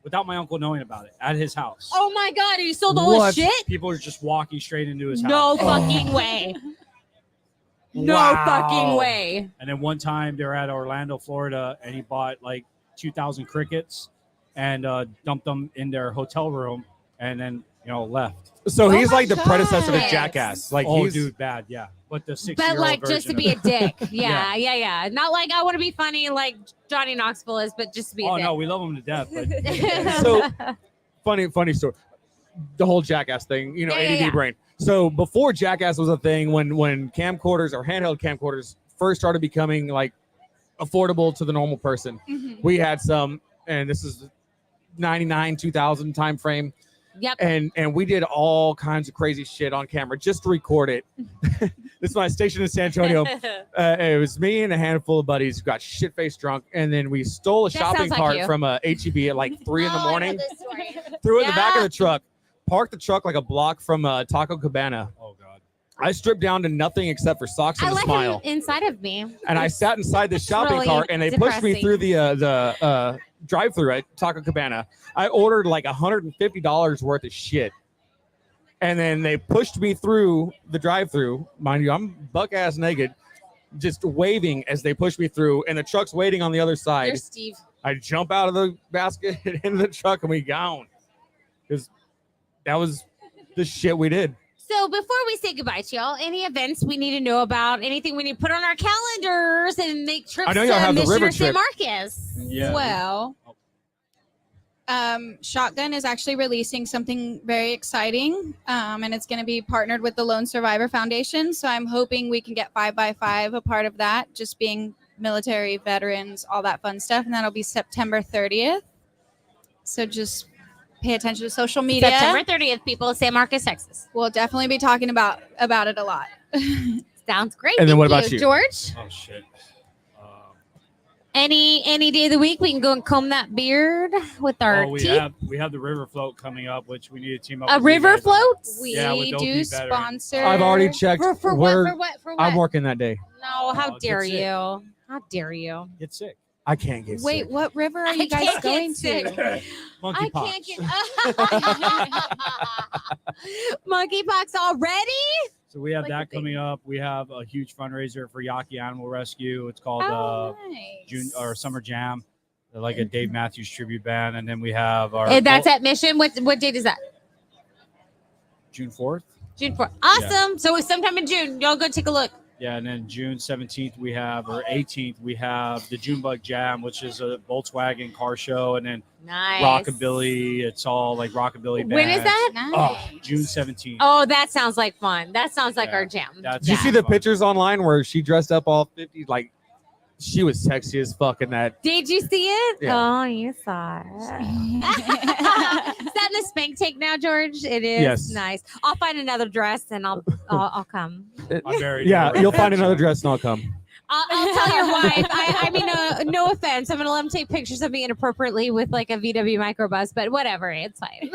without my uncle knowing about it at his house. Oh my God, you sold all What? his shit? People are just walking straight into his No house. fucking way. No Wow. fucking way. And then one time they were at Orlando, Florida, and he bought like 2,000 crickets and dumped them in their hotel room, and then left. So Oh he's my like the predecessor to God. Jackass. Like Oh, he's dude, bad, yeah. But the 60-year-old But like just to version be a of dick. Yeah. Not like I want to be funny like Johnny Knoxville is, but just to be it. a Oh dick. no, we love him to death. But So funny story. The whole Jackass thing, Yeah, ADD yeah. brain. So before Jackass was a thing, when camcorders or handheld camcorders first started becoming like affordable to the normal person, Mhm. we had some, and this is 99, 2000 time frame. Yep. And we did all kinds of crazy shit on camera just to record it. This is my station in San Antonio. It was me and a handful of buddies who got shit-faced drunk, and then we stole a That shopping sounds like cart you. from a HEB at like 3 in the Oh, I know morning, this story. threw it in the back of Yeah. the truck, parked the truck like a block from Taco Cabana. oh god. I stripped down to nothing except for socks I and a like smile. him inside of me. And I sat inside the shopping really cart, and they pushed me depressing. through the drive-through at Taco Cabana. I ordered like $150 worth of shit, and then they pushed me through the drive-through. Mind you, I'm buck-ass naked, just waving as they pushed me through, and the truck's waiting on the other You're side. Steve. I jump out of the basket into the truck and we gone. Because that was the shit we did. So before we say goodbye to y'all, any events we need to know about, anything we need to put on our calendars and make trips I know y'all to have the Mission river or San trip. Marcos? Yeah. Well, Shotgun is actually releasing something very exciting, and it's going to be partnered with the Lone Survivor Foundation. So I'm hoping we can get 5x5 a part of that, just being military veterans, all that fun stuff, and that'll be September 30th. So just pay attention to social media. September 30th, people, San Marcos, Texas. We'll definitely be talking about it a lot. Sounds great. And then Thank what about you? George? Oh shit. Any day of the week we can go and comb that beard with our We teeth. have the river float coming up, which we need to team up. A with you river guys on. float? We Yeah, with do Dopey veteran. sponsor. I've already checked. For where- what? For what? I'm working that day. No, how Oh, dare that's it. you? How dare you? Get sick. I can't get Wait, sick. what river are I you guys can't get going sick. to? Monkey I pox. can't get monkeypox already. So we have Like that a thing. coming up. We have a huge fundraiser for Yaki Animal Rescue. It's called Nice. June or Summer Jam. They're like a Dave Matthews tribute band, and then we have our And that's at Mission. What date is that? June 4th. June 4th. Awesome. So it's sometime in June. Y'all go take a look. Yeah, and then June 17th we have, or 18th we have the Junebug Jam, which is a Volkswagen car show, and then Nice. rockabilly. It's all like rockabilly bands. When is that? Nice. Oh, June 17th. Oh, that sounds like fun. That sounds like Yeah. our jam. That's Did you see the fun. pictures online where she dressed up all 50? Like, she was sexy as fuck in that. Did you see it? Yeah. Oh, you saw it. Is that in the spank tank now, George? It is. Yes. Nice. I'll find another dress and I'll come. I'm very Yeah, you'll find another dress and I'll come. I'll tell your wife. I mean, no offense. I'm gonna let him take pictures of me inappropriately with like a VW microbus, but whatever, it's fine.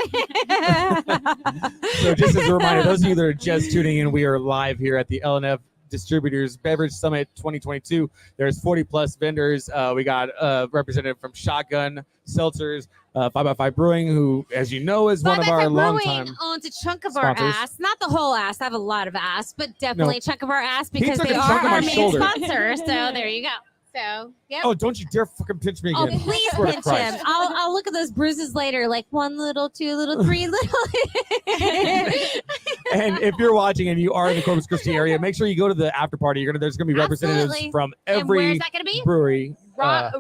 So just as a reminder, those of you that are just tuning in, we are live here at the LNF Distributors Beverage Summit 2022. There's 40 plus vendors. We got a representative from Shotgun Seltzers, 5x5 Brewing, who, as you know, is one of our longtime. Brewing owns a chunk of our sponsors. ass. Not the whole ass. I have a lot of ass, but definitely a chunk of our ass because took they a are chunk of my our main shoulder. sponsor. So there you go. So yep. Oh, don't you dare fucking pinch me Oh, again. please Swear to pinch Christ. him. I'll look at those bruises later, like 1 little, 2 little, 3 little. And if you're watching and you are in the Corpus Christi area, make sure you go to the after party. There's going to be representatives Absolutely. from And where's every that going to be? brewery. Rock,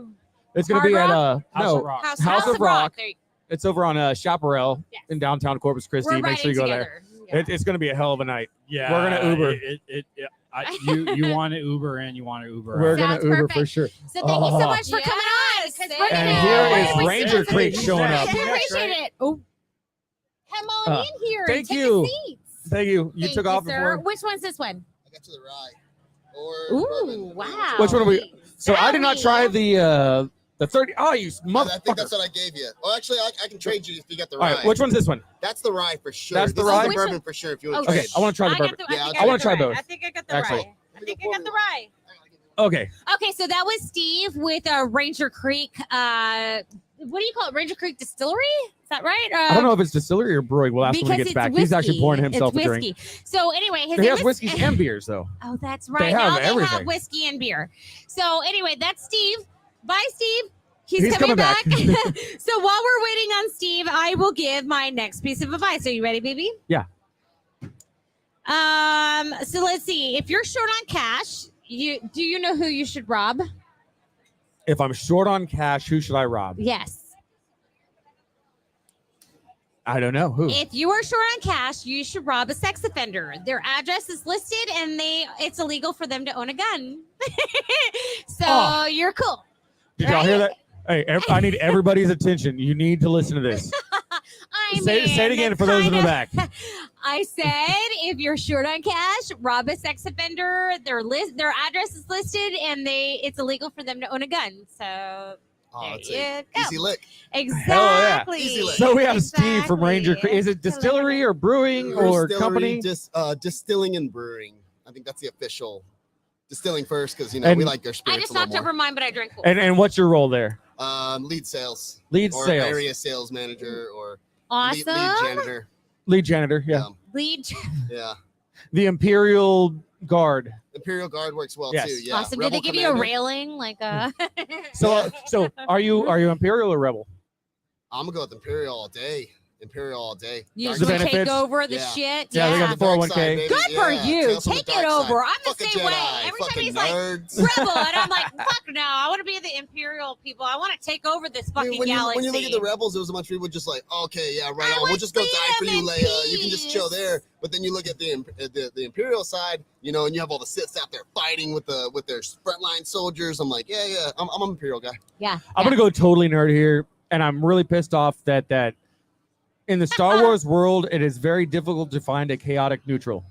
It's going to be Hard at House of no, Rock. House of Rock. There you It's over on Chaparral Yes. in downtown Corpus Christi. We're Make sure you go riding there. together. Yeah. It's going to be a hell of a night. Yeah, We're gonna Uber. You want to Uber in, you want to Uber We're out. going Sounds to Uber perfect. for sure. So thank you so Oh. much for coming on. Yes, 'cause thank we're you. gonna- And here we're is gonna be Ranger sitting- Creek showing up. I appreciate it. Oh, come on Uh, in here. thank and take you. A seat. Thank you. You Thank took you, off sir. before. Which one's this one? I got to the rye. Or Ooh, bourbon. wow. Which one are we? So I did not try Sally. the 30. Oh, you I think motherfucker. that's what I gave you. Well, actually, I can trade you if you got the All rye. right, which one's this one? That's the rye for sure. That's the This is rye? the bourbon for sure. If you want Oh, to Okay, I want to try the bourbon. Yeah, I wanna try both. I think I got the Actually. rye. I think I got the rye. Okay. Okay, so that was Steve with Ranger Creek. What do you call it? Ranger Creek Distillery? Is that right? I don't know if it's distillery or brewing. We'll ask him when he gets back. He's actually pouring himself it's a drink. whiskey. So anyway, his He name has is- whiskeys and beers, though. Oh, that's right. have Now they have everything. whiskey and beer. So anyway, that's Steve. Bye, Steve. He's coming coming back. back. So while we're waiting on Steve, I will give my next piece of advice. Are you ready, baby? Yeah. So let's see. If you're short on cash, do you know who you should rob? If I'm short on cash, who should I rob? Yes. I don't know. Who? If you are short on cash, you should rob a sex offender. Their address is listed, and it's illegal for them to own a gun. So Oh. you're cool. Did y'all hear that? Hey, I need everybody's attention. You need to listen to this. Say it again for those in the back. I said, if you're short on cash, rob a sex offender. Their address is listed, and it's illegal for them to own a gun. So Oh, there it's you a go. easy lick. Exactly. Easy lick. So we have Steve from Ranger Creek. Is it distillery or brewing or Distillery, company? distilling and brewing. I think that's the official. Distilling first because And- we like their I spirits just a little knocked over more. mine, but I drank full. And what's your role there? Lead sales. Lead or sales. area sales manager or Awesome. lead janitor. Lead janitor. Yeah. Lead. Yeah. The Imperial Guard. Imperial Guard works well Yes. too. Yeah. Awesome. Did Rebel they give you a Commander. railing like a? So are you Imperial or Rebel? I'm gonna go with Imperial all day. Imperial all day. You Dark just The want to take benefits? over the Yeah. shit. Yeah, they got the 401k. Baby. Good for Yeah, you. Tales from the Take it Dark Side. over. I'm the Fuck a same way. Jedi. Every time Fucking he's like nerds. rebel, and I'm like, fuck no. I want to be the Imperial people. I want to take over this fucking when galaxy. you look at the rebels, there was a bunch of people just like, okay, yeah, right I on. We'll want just go die for you, freedom and Leia. You can just chill peace. there. But then you look at the Imperial side, you know, and you have all the Siths out there fighting with their frontline soldiers. I'm like, yeah, I'm an Imperial guy. Yeah. I'm gonna go totally nerd here, and I'm really pissed off that in the Star Wars world, it is very difficult to find a chaotic neutral.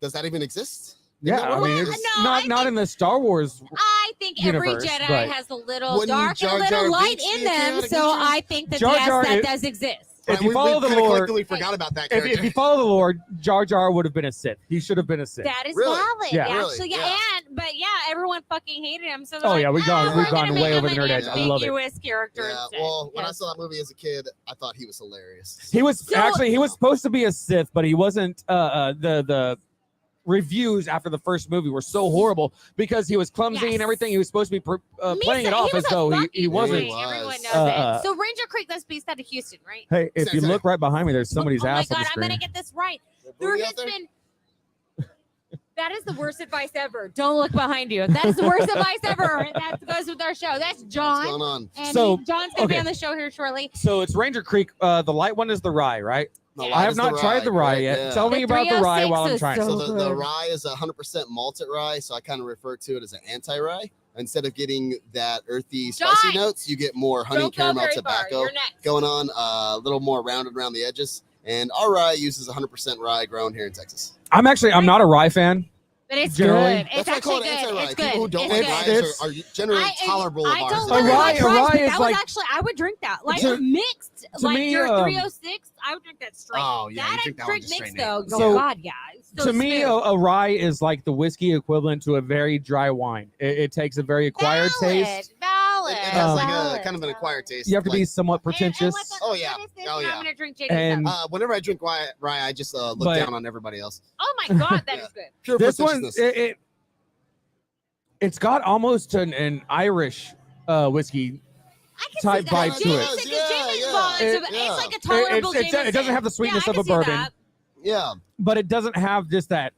Does that even exist? Yeah, that I world? mean, Well, it's no, I not in the Star Wars. I think every universe, Jedi but has a little wouldn't dark and a Jar Jar little light Binks in be a them, chaotic so neutral? I think that Jar yes, Jar that is- does exist. If you follow the kinda lore, collectively forgot about that if character. you follow the lore, Jar Jar would have been a Sith. He should have been a Sith. That is Really? valid. Yeah. Actually, Really? yeah. Yeah. But yeah, everyone fucking hated him. So they're Oh, like, yeah, we've gone we're gonna way make over him the nerd an edge. I love it. ambiguous character Yeah, instead. well, when I Yes. saw that movie as a kid, I thought he was hilarious. He was So- actually he was supposed to be a Sith, but he wasn't. The reviews after the first movie were so horrible because he was clumsy Yes. and everything. He was supposed to be Me playing said it off he as was a though he fucking wasn't. bully. Everyone knows Uh, it. So Ranger Creek, that's based out of Houston, right? Hey, if you Same. look right behind me, there's somebody's oh ass my on god, the I'm gonna screen. get this right. There There booty has out there? been. That is the worst advice ever. Don't look behind you. That is the worst advice ever. That goes with our show. That's What's John. going on? And So, John's gonna be okay. on the show here shortly. So it's Ranger Creek. The light one is the rye, right? The Yeah. light I have is not tried the rye correct? yet. Yeah. Tell me The about the rye 306 while I'm is trying. so So the good. rye is 100% malted rye, so I kind of refer to it as an anti-rye. Instead of getting that earthy, spicy John! notes, you get more honey Don't go caramel very far. tobacco You're next. going on, a little more rounded around the edges. And our rye uses 100% rye grown here in Texas. I'm not a rye fan. But it's Generally- good. That's It's why I call actually it good. anti-rye. It's People good. who don't It's like good. ryes are generally tolerable I of ours. don't A really rye- like a rice, rye but is that like- was actually I would drink that. Like To- mixed, to like me, your 306, I would drink that straight. Oh, yeah, you that drink I that one drink just mixed straight though. naked. Oh So, God, yeah. It's so To me, smooth. a rye is like the whiskey equivalent to a very dry wine. It takes a very acquired taste. Valid. It has like valid, a kind of an acquired taste. You have to be like, somewhat And pretentious. what the- Oh, what yeah. is this? Oh, And yeah. I'm gonna drink JD's And- stuff. whenever I drink rye, I just look But- down on everybody else. Oh my God, that Yeah. is good. Pure This one, pretentiousness. it's got almost an Irish whiskey. I can Type see that. vibe to it. Jameson, Yeah, Jameson yeah. Bond, It- it's yeah. like a tolerable It Jameson. doesn't have the sweetness Yeah, I of a can see bourbon, that. Yeah. but it doesn't have just that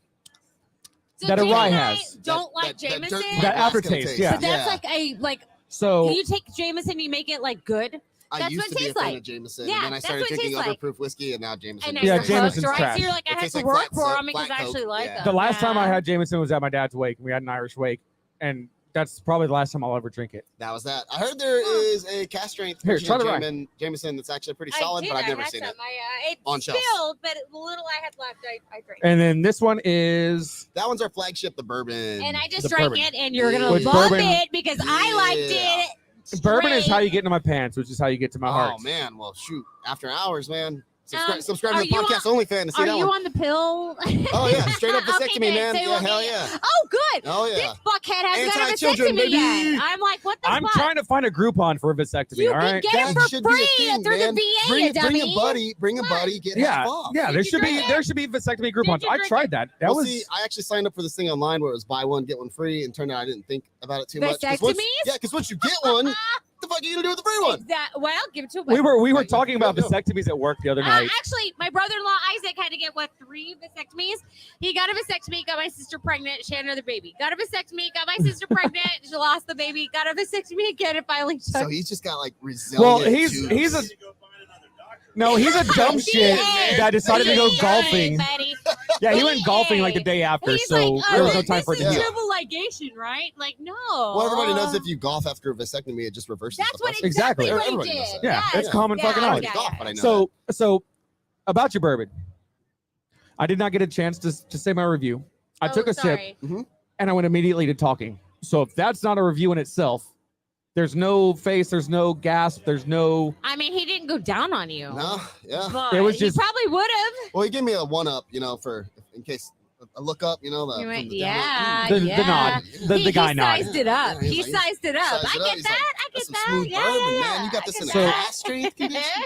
So that a Jane rye and I has. don't like that Jameson. dirt- that Alaska aftertaste. taste. Yeah. But that's like So you take Jameson, you make it like good. I That's used what to it be a tastes fan like. of Jameson, Yeah, and then I that's started what it drinking tastes like. overproof whiskey, and now Jameson. And is Yeah, you're my Jameson's hooked, right? trash. So you're like, I It have tastes to like work flat for soap, them because flat I actually Coke. like Yeah. them. the last time I Yeah. had Jameson was at my dad's wake. We had an Irish wake, and that's probably the last time I'll ever drink it. That was that. I heard there is a cast strength Here, version try of the rye. Jameson that's actually pretty I solid, did, but I've I never had seen some. it. It on shelf. spilled, but the little I had left, I drank. And then this one is That one's our flagship, the bourbon. And I just the drank bourbon. it, and you're gonna Which love bourbon- it because I liked Yeah. it. bourbon is how straight. you get into my pants, which is how you get to my heart. Oh man, well shoot, after hours, man. Um, Subscribe are to the you podcast only fan to see Are that you one. on the pill? Oh yeah, straight up vasectomy, Okay, good. man. So you Yeah, want hell me- yeah. Oh, good. Oh yeah. This fuckhead hasn't got a Anti-children, vasectomy baby. yet. I'm like, what the I'm fuck? trying to find a Groupon for a vasectomy. You all can right. get That it for should be a free thing, through man. the VA, Bring you a dummy. buddy, get half off. Yeah, Did there you should be drink it? there should be vasectomy Groupons. you I drink tried it? that. That Well, was see, I actually signed up for this thing online where it was buy one get one free, and turned out I didn't think about it too much. 'Cause once- Vasectomies? Yeah, because once you get one, what the fuck are you gonna do with the free one? Well, give it to him. we were Like, talking about go, go. vasectomies at work the other night. Actually, my brother-in-law Isaac had to get 3 vasectomies. He got a vasectomy, got my sister pregnant. She had another baby. Got a vasectomy, got my sister pregnant. She lost the baby. Got a vasectomy again, and finally took. So he's just got like resilient. Well, he's a he's a dumb shit that decided to go golfing. Buddy. Yeah, he went He golfing like the is. day after, He's so like, there was no time for it this to is heal. triple ligation, right? Like, no. Well, everybody knows if you golf after a vasectomy, it just reverses. That's the what process. Exactly. exactly what Everybody he knows did. that. Yeah, Yes. it's common fucking I knowledge. don't golf, but I know So about your bourbon, I did not get a chance to say my review. I Oh, took a sip sorry. and I went immediately to talking. So if that's not a review in itself, there's no face, there's no gasp, there's no. I mean, he didn't go down on you. No, yeah. But It was just- he probably would have. Well, he gave me a 1-up, for in case a look up, the, You from went, the yeah, The yeah. nod, the guy he nod. sized it up. Yeah, he he's like- sized it up. sized I it up. get He's that. like, I That's get some that. smooth Yeah, bourbon, yeah, man. You got I this get in a So- that. fast strength condition.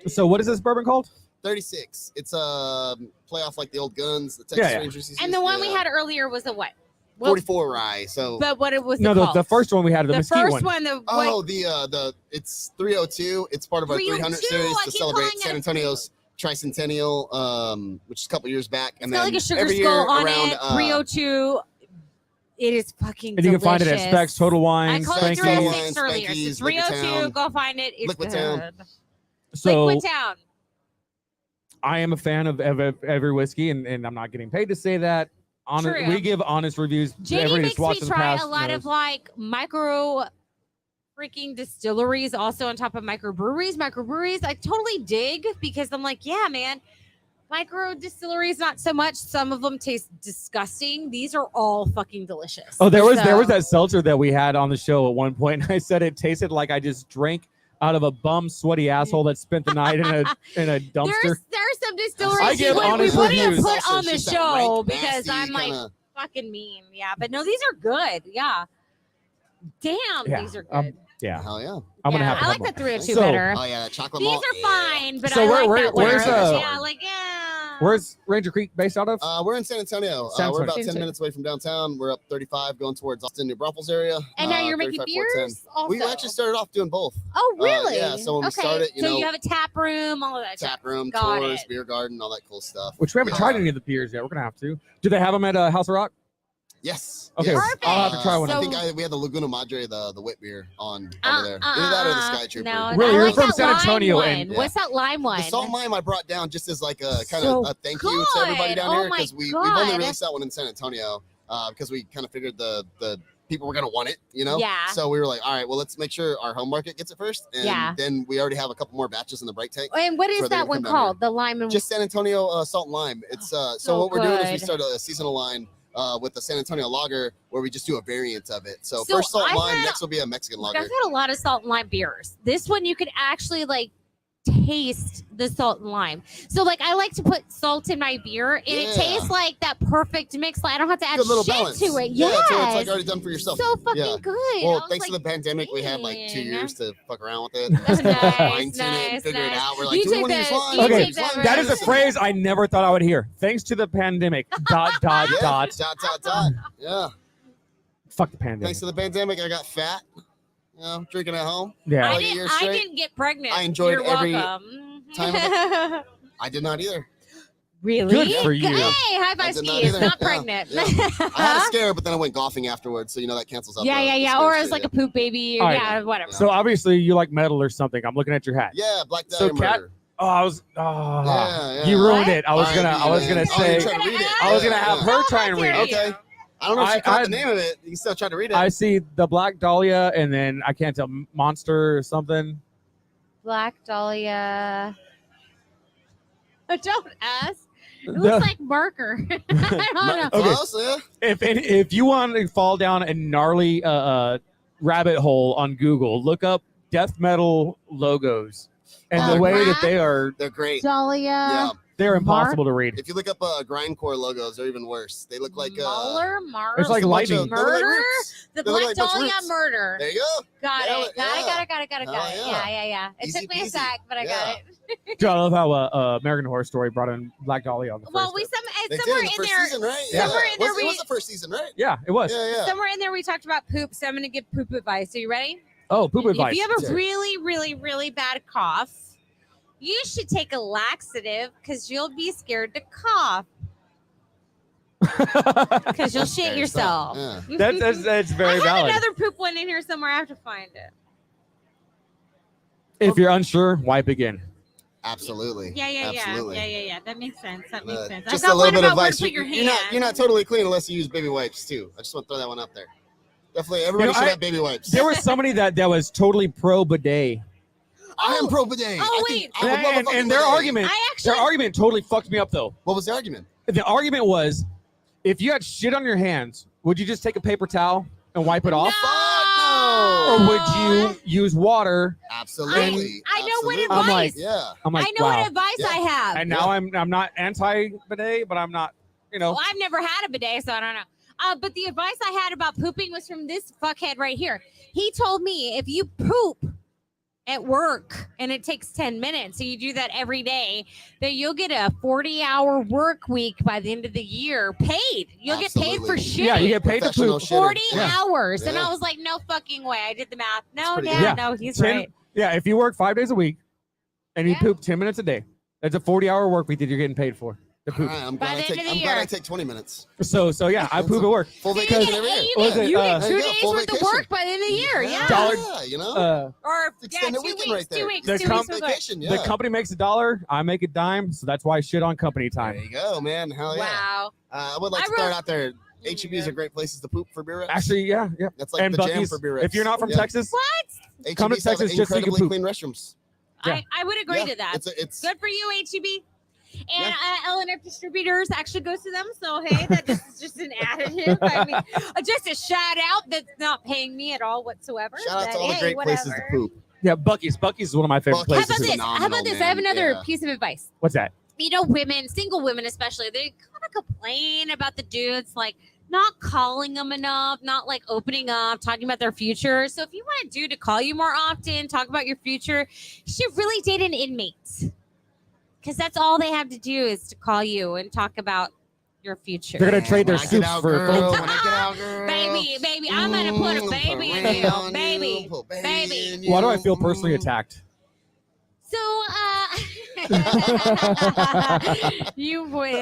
So what is this bourbon called? 36. It's a playoff like the old guns, the Texas Rangers. And the one we had earlier was a what? 44 rye. So, but what it was the first one we had, the mesquite first one. It's 302. It's part of our 300 series to celebrate San Antonio's tricentennial, which is a couple years back. And it's got then like a sugar every skull year on around, it. 302. It is fucking And you can find it at delicious. Specs, Total I Wines, called it Spankies. 306 earlier. Spankies, So 302. Go find it. It's Liquid good. Town. So Liquid Town. I am a fan of every whiskey, and I'm not getting paid to say that. True. We give honest reviews. JD Everybody makes that's me watched in the try past a lot knows. of like micro freaking distilleries also on top of microbreweries. I totally dig because I'm like, yeah, man, micro distilleries, not so much. Some of them taste disgusting. These are all fucking delicious. Oh, there was that seltzer that we had on the show at one point, and I said it tasted like I just drank out of a bum sweaty asshole that spent the night in a dumpster. There's some distilleries I give we honest wouldn't reviews. put on the It's just that show rank, because nasty I'm like kinda- fucking mean. Yeah, but no, these are good. Yeah. Damn, Yeah, these are good. Yeah, Hell yeah. I'm gonna Yeah, have to I have like the one. 302 So- better. Oh yeah, chocolate These malt. are fine, but So I where- like where- that one. where's, yeah, like Where's Ranger Creek based out of? We're in San Antonio. San We're about Antonio. 10 minutes away from downtown. We're up 35 going towards Austin, New Braunfels area. And now you're making 35, 410. beers also. We actually started off doing both. Oh, really? yeah, so when we okay. started, you so know, you have a tap room, all of that. Tap room, Got tours, it. beer garden, all that cool stuff. Which we haven't tried any of the beers yet. We're gonna have to. Do they have them at House of Rock? Yes. Okay, yes. Perfect. I'll have to try one. So- I think we had the Laguna Madre, the wit beer on over there. Either that or the Sky Trooper. No, Really? I You're like from that San Antonio lime and- one. What's that lime one? The salt and lime I brought down just as like a kind So of a thank you to everybody down good. here Oh my because we've only God. released that one in San Antonio because we kind of figured the people were gonna want it, you know. Yeah. So we were like, all right, well, let's make sure our home market gets it first, and Yeah. then we already have a couple more batches in the bright tank. And what for is them that to one come down called? The lime and Just San Antonio salt and lime. It's so so what we're doing is we good. started a seasonal line with the San Antonio lager where we just do a variant of it. So, So first salt and I've lime, had- next will be a Mexican Like, lager. I've had a lot of salt and lime beers. This one you could actually like taste the salt and lime. So like I like to put salt in my beer and it Yeah. tastes like that perfect mix. Like, I don't have to add Good little shit balance to it. Yeah, Yes. so it's like already done for yourself. So fucking Yeah. good. I Well, was thanks to like, the pandemic, we had like 2 dang. years to fuck around with it. That's nice, Fine tune it, nice, figure it nice. out. We're You like, do we take want to use that- lime? you Okay, take that that is a right. phrase I never thought I would hear. Thanks to the pandemic. dot dot Yeah, dot. dot. Yeah. Fuck the pandemic. Thanks to the pandemic, I got fat. You know, drinking at home. Yeah. I Like a didn't, year I straight. didn't get pregnant. I enjoyed You're every welcome. time I did not either. Really? Good for you. Hey, high five, did not skis. either. Not Yeah, pregnant. yeah. I had a scare, but then I went golfing afterwards, so you know that cancels out. Yeah, the yeah, yeah. scare Or too, it's like yeah. a poop baby. All right. Yeah, whatever. So obviously you like metal or something. I'm looking at your hat. Yeah, Black So Dahlia Cat- Murder. Oh, I was. Yeah. You ruined What? it. I was gonna R.I.P., man. say. Oh, you tried to read it. I was Yeah, gonna have yeah. her try and read it. Okay. I don't know if she I- caught the name of it. You can still try to read it. I see the Black Dahlia, and then I can't tell Monster or something. Black Dahlia. Don't ask. It The- looks like marker. I don't know. Okay. Close, yeah. If you want to fall down a gnarly rabbit hole on Google, look up death metal logos, and the way that they are, They're great. Dahlia. Yeah. they're impossible to read. If you look up grindcore logos, they're even worse. They look like Muller, Mars, It's like lightning. Murder, the They look Black like bunch of Dahlia roots. murder. There you go. Got Nail it. it, Got yeah. it. Hell Yeah. yeah. It Easy took me a peasy. sec, but I got it. I love how American Horror Story brought in Black Dahlia on the Well, first. we They did somewhere in the in first there. season, right? Yeah. Somewhere in there It was the first season, right? Yeah, it was. Yeah. Somewhere in there we talked about poop, so I'm gonna give poop advice. Are you ready? Oh, poop advice. If you have a Sure. really, really, really bad cough, you should take a laxative because you'll be scared to cough because you'll shit Scary yourself. stuff. Yeah. That's I very have valid. another poop one in here somewhere. I have to find it. If you're unsure, wipe again. Absolutely. Yeah. Absolutely. That makes sense. That makes sense. Just I've got a little one bit of about where to advice. put your You're hand. not totally clean unless you use baby wipes too. I just want to throw that one up there. Definitely, everybody You know, should I- have baby wipes. There was somebody that was totally pro bidet, I am pro bidet. Oh, I think wait. I would love a and fucking their bidet. argument, I actually. their argument totally fucked me up though. What was the argument? The argument was, if you had shit on your hands, would you just take a paper towel and wipe it off, or would you use water? Absolutely. I know what Absolutely. advice. I'm like, Yeah. I'm like, I know wow. what advice Yeah. I have. And now I'm not anti bidet, but I'm not, Well, I've never had a bidet, so I don't know. But the advice I had about pooping was from this fuckhead right here. He told me if you poop at work and it takes 10 minutes. So you do that every day, then you'll get a 40-hour work week by the end of the year paid. You'll get paid for shit. Yeah, you get paid to poop. 40 hours. And I was like, no fucking way. I did the math. No, he's right. Yeah, if you work 5 days a week and you poop 10 minutes a day, that's a 40-hour work week that you're getting paid for. All right, I'm glad I take 20 minutes. So yeah, I poop at work. Full vacation every year. You get 2 days worth of work by the end of the year. Yeah, you know? Or extended 2 weekend weeks, right there. 2 weeks, The 2 weeks. Vacation, The company makes $1, I make a dime, so that's why I shit on company time. There you go, man. Hell yeah. Wow. I would like to start out there. HEBs are great places to poop for beer reps. Actually, yeah. That's like and the jam Buc-ee's, for beer reps. if you're not from Texas, what? come to Texas just so you can incredibly poop. clean restrooms. I would agree to that. It's good for you, HEB. And LNF Distributors actually goes to them. So, hey, that is just an additive. I mean, just a shout out that's not paying me at all whatsoever. Shout out to all the great places to poop. Yeah, Buc-ee's. Buc-ee's is one of my favorite places. How about this? I have another piece of advice. What's that? You know, women, single women especially, they kind of complain about the dudes, like, not calling them enough, not like opening up, talking about their future. So if you want a dude to call you more often, talk about your future, you should really date an inmate. Because that's all they have to do is to call you and talk about your future. They're going to trade their soups for girl, when I get out, girl. Baby, I'm going to put a baby in you. Baby. Why do I feel personally attacked? So, you win.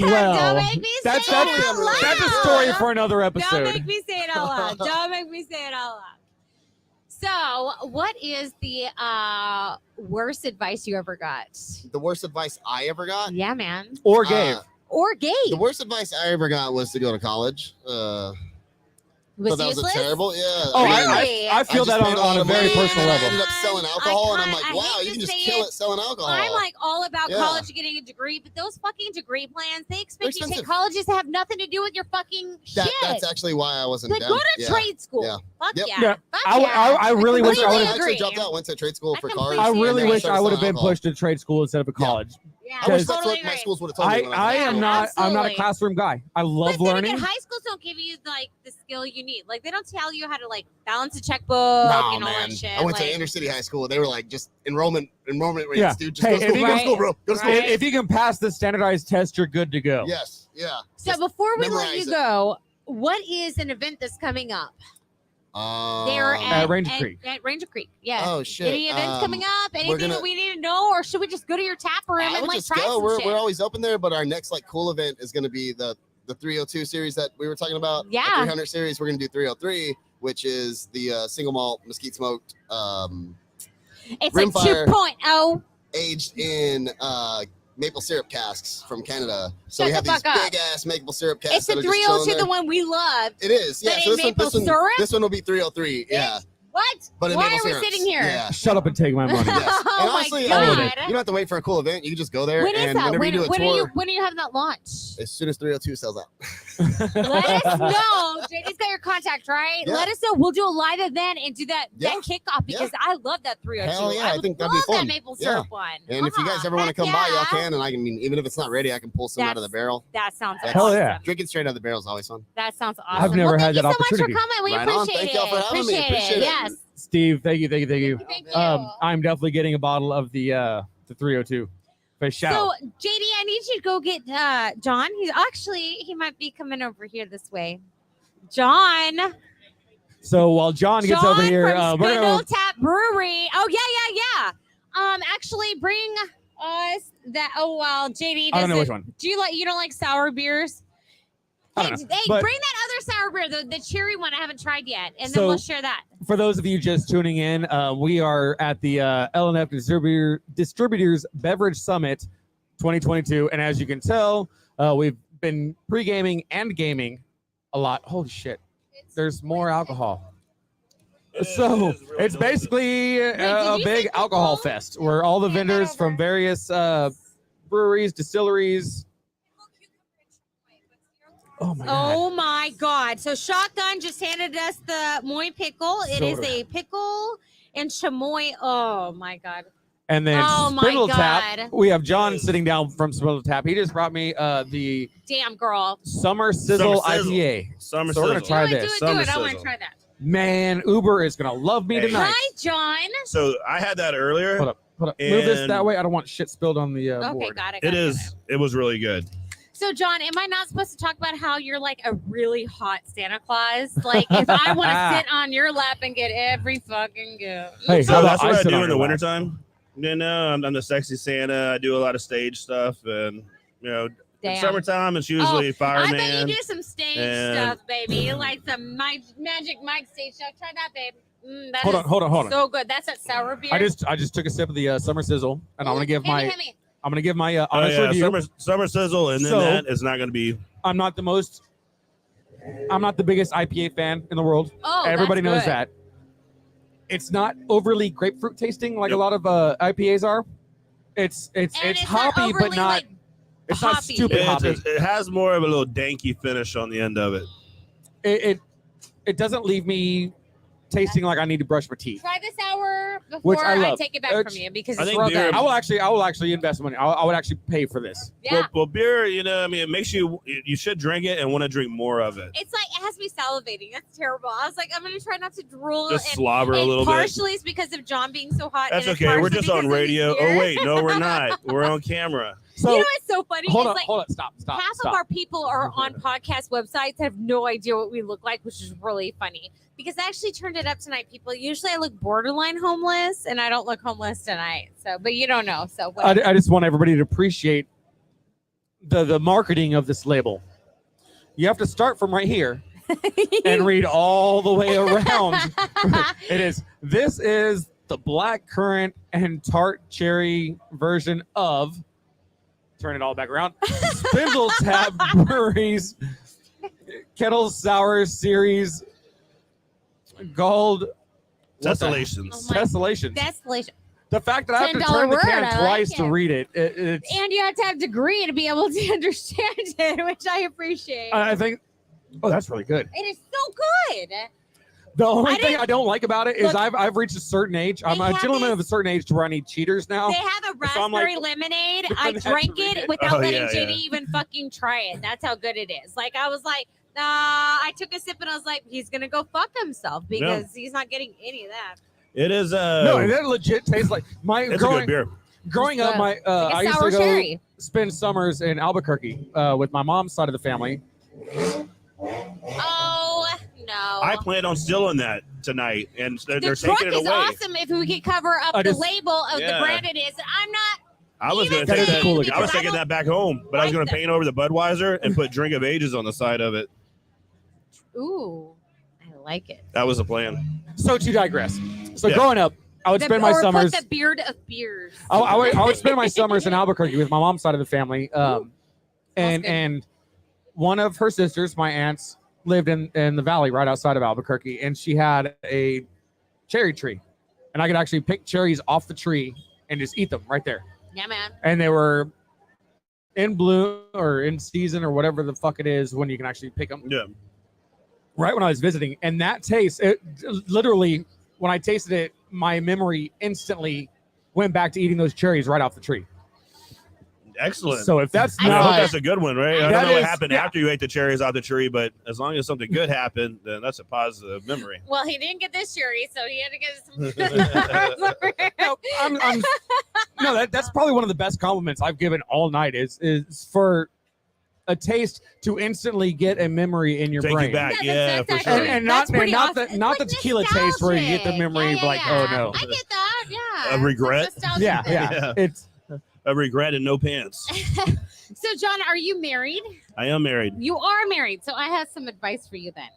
Well, Don't make me that's say it out loud. That's a story for another episode. Don't make me say it out loud. Don't make me say it out loud. So, what is the worst advice you ever got? The worst advice I ever got? Yeah, man. Or gave. The worst advice I ever got was to go to college. Was that useless? was terrible. Yeah. Oh, really? I feel that on a very personal level. I ended up selling alcohol, and I'm like, I wow, hate you can to just say kill it. it selling alcohol. I'm like all about Yeah. college getting a degree, but those fucking degree plans, they expect you to take expensive. colleges to have nothing to do with your fucking shit. That's actually why I wasn't Like, down. go to trade school. Yeah. Fuck Yep. yeah. Yeah. Fuck I really wish I would I have. actually dropped out, went to trade school for cars. I really and then wish started I would have selling been alcohol. pushed to trade school instead of a college. Yeah, I wish totally that's what my agree. schools would have told me. when I was I in am school. not. I'm not a Absolutely. classroom guy. I love But then learning. again, high schools don't give you like the skill you need. Like they don't tell you how to like balance a checkbook No, and all man. that shit. I went like, to inner city high school. They were like, just enrollment rates, Yeah. dude. Just Hey, go to school, if you go to can- school, bro. Go to school. Right. If you can pass the standardized test, you're good to go. Yes. Yeah. So before we let memorize you it. go, what is an event that's coming up? They're At Ranger Creek. At Ranger Creek, yeah. Oh shit. Any events coming up? Anything gonna- that we need to know, or should we just go to your tap room I and would like just try go. some We're shit? always open there, but our next like cool event is going to be the 302 series that we were talking about. Yeah. The 300 series. We're going to do 303, which is the single malt mesquite smoked, It's like Rimfire. 2.0. aged in maple syrup casks from Canada. So Shut we have the these fuck up. big ass maple syrup casks. It's the that are just chilling 302, the there. one we love. It is. Yeah. That So ain't this one, maple syrup? this one will be 303. Yeah. What? But in Why maple are we syrups. sitting here? Yeah. Shut up and take my money. Yes. Oh And my honestly, God. you don't have to wait for a cool event. You can just go there. When is and that? whenever you do a tour, When are you having that launch? as soon as 302 sells out. Let us know. JD's got your contact, right? Yeah. Let us know. We'll do a live event and do that Yeah. kickoff because I love that 302. Hell yeah, I would think that'd be love that fun. maple Yeah. syrup one. And if you guys ever want to come by, y'all can. And I can, even if it's not ready, I can pull some out of the barrel. That sounds Hell awesome. yeah. Drinking straight out of the barrel is always fun. That sounds awesome. I've never well, had thank that you so opportunity. much for coming. We Right on. appreciate Thank it. y'all for having me. Appreciate it. Yes. Steve, thank you. Thank you. I'm definitely getting a bottle of the 302. For shout. So, JD, I need you to go get John. He might be coming over here this way. John. So while John gets over here, from we're Spindle gonna. Tap Brewery. Oh yeah. Actually, bring us that. Oh well, JD. I don't know doesn't- which one. Do you don't like sour beers? I Hey, don't know, hey, but- bring that other sour beer, the cherry one. I haven't tried yet, and then So- we'll share that. For those of you just tuning in, we are at the LNF Distributors Beverage Summit 2022, and as you can tell, we've been pre-gaming and gaming a lot. Holy shit! There's more alcohol. So it's basically a you big say alcohol football? fest where all the vendors from various breweries, distilleries. Oh my god! Oh my God! So Shotgun just handed us the Moy pickle. It is Soda. a pickle and chamoy. Oh my God! And then Oh my Spindle God. Tap. We have John sitting down from Spindle Tap. He just brought me the Damn girl! Summer Sizzle Summer Sizzle. IPA. Summer So we're gonna Sizzle. try do it, this. do it. I want Summer to Sizzle. try that. Man, Uber is gonna love me tonight. Hi, John. So I had that earlier. Hold up. Move this And- that way. I don't want shit spilled on the Okay, board. got it. It is. It was really good. So, John, am I not supposed to talk about how you're like a really hot Santa Claus? Like, if I want to sit on your lap and get every fucking gift. Hey, So how about that's what I sit do on in the your lap? wintertime. You know, I'm the sexy Santa. I do a lot of stage stuff, and you know, in summertime it's usually I fireman. bet you do some stage and- stuff, baby. Like some Magic Mike stage stuff. Try that, babe. That Hold is on. So good. That's that sour beer. I just took a sip of the summer sizzle, and I'm gonna give my Hit me. honest review. Summer sizzle, and then So- that is not going to be. I'm not the biggest IPA fan in the world. Oh, Everybody that's knows good. that. It's not overly grapefruit tasting like a Yep. lot of IPAs are. It's And hoppy, not but overly, not. like, It's not hoppy. stupid hoppy. It has more of a little danky finish on the end of it. It doesn't leave me tasting like I need to brush my teeth. Try the sour before Which I I love. take it back from you because I it's think real beer- good. I will actually invest money. I would actually pay for this. Yeah. Well, beer, you know, I mean, it makes you should drink it and want to drink more of it. It's like it has me salivating. That's terrible. I was like, I'm gonna try not to drool. Just and, slobber a and little bit. partially it's because of John being so hot. That's and it's okay. We're partially just on because of radio. his beer. Oh wait, no, we're not. We're on camera. So you know what's so funny? hold It's on, like stop. half of our people are on podcast websites have no idea what we look like, which is really funny. Because I actually turned it up tonight, people. Usually I look borderline homeless, and I don't look homeless tonight. So, but you don't know. So whatever. I just want everybody to appreciate the marketing of this label. You have to start from right here and read all the way around. This is the black currant and tart cherry version of, turn it all back around, Spindle Tap Breweries Kettle Sour Series Gold Tessellations. Oh my- Tessellations. Desolation. The fact that I have to $10 turn the word, can I like twice to it. read it, it's. And you have to have degree to be able to understand it, which I appreciate. I think. Oh, that's really good. It is so good. The only I thing didn't- I don't like about it is Look, I've reached a certain age. I'm they a have gentleman these- of a certain age to where I need cheaters now. They have a So I'm like- raspberry lemonade. I I have to drank read it it. without Oh, letting yeah, JD yeah. even fucking try it. That's how good it is. Like I was like, nah. I took a sip and I was like, he's gonna go fuck himself because he's not getting any of that. It is No, that legit tastes like my it's a good beer. growing It's up. good. My Like I a used sour to go cherry. spend summers in Albuquerque with my mom's side of the family. Oh no. I plan on stealing that tonight, and they're the taking truck it is away. awesome if we could cover up I the just- label of the Yeah. brand it is. I'm not. I was even going to take saying that. cool I because was taking don't that back home, but I was like going to the- paint over the Budweiser and put Drink of Ages on the side of it. Ooh, I like it. That was the plan. So to digress. So Yeah. growing up, I would spend my or summers. put the beard of beers. I would spend my summers in Albuquerque with my mom's side of the family. good. And one of her sisters, my aunts, lived in the valley right outside of Albuquerque, and she had a cherry tree, and I could actually pick cherries off the tree and just eat them right there. Yeah, man. And they were in bloom or in season or whatever the fuck it is when you can actually pick them. Yeah. Right when I was visiting, and that taste, it literally, when I tasted it, my memory instantly went back to eating those cherries right off the tree. Excellent. So if that's I hope not, that's a good one, right? I That don't know what is- happened yeah. after you ate the cherries off the tree, but as long as something good happened, then that's a positive memory. Well, he didn't get this cherry, so he had to get some. no, that's probably one of the best compliments I've given all night is for a taste to instantly get a memory in your Take brain. you back, yeah, that's for actually- sure. And That's pretty not awesome. the not the It's tequila taste where you get the nostalgic. memory Yeah, of like, yeah. oh no. I get that. Yeah. A regret? It's nostalgic Yeah, thing. yeah. Yeah. It's A regret and no pants. So, John, are you married? I am married. You are married. So, I have some advice for you then.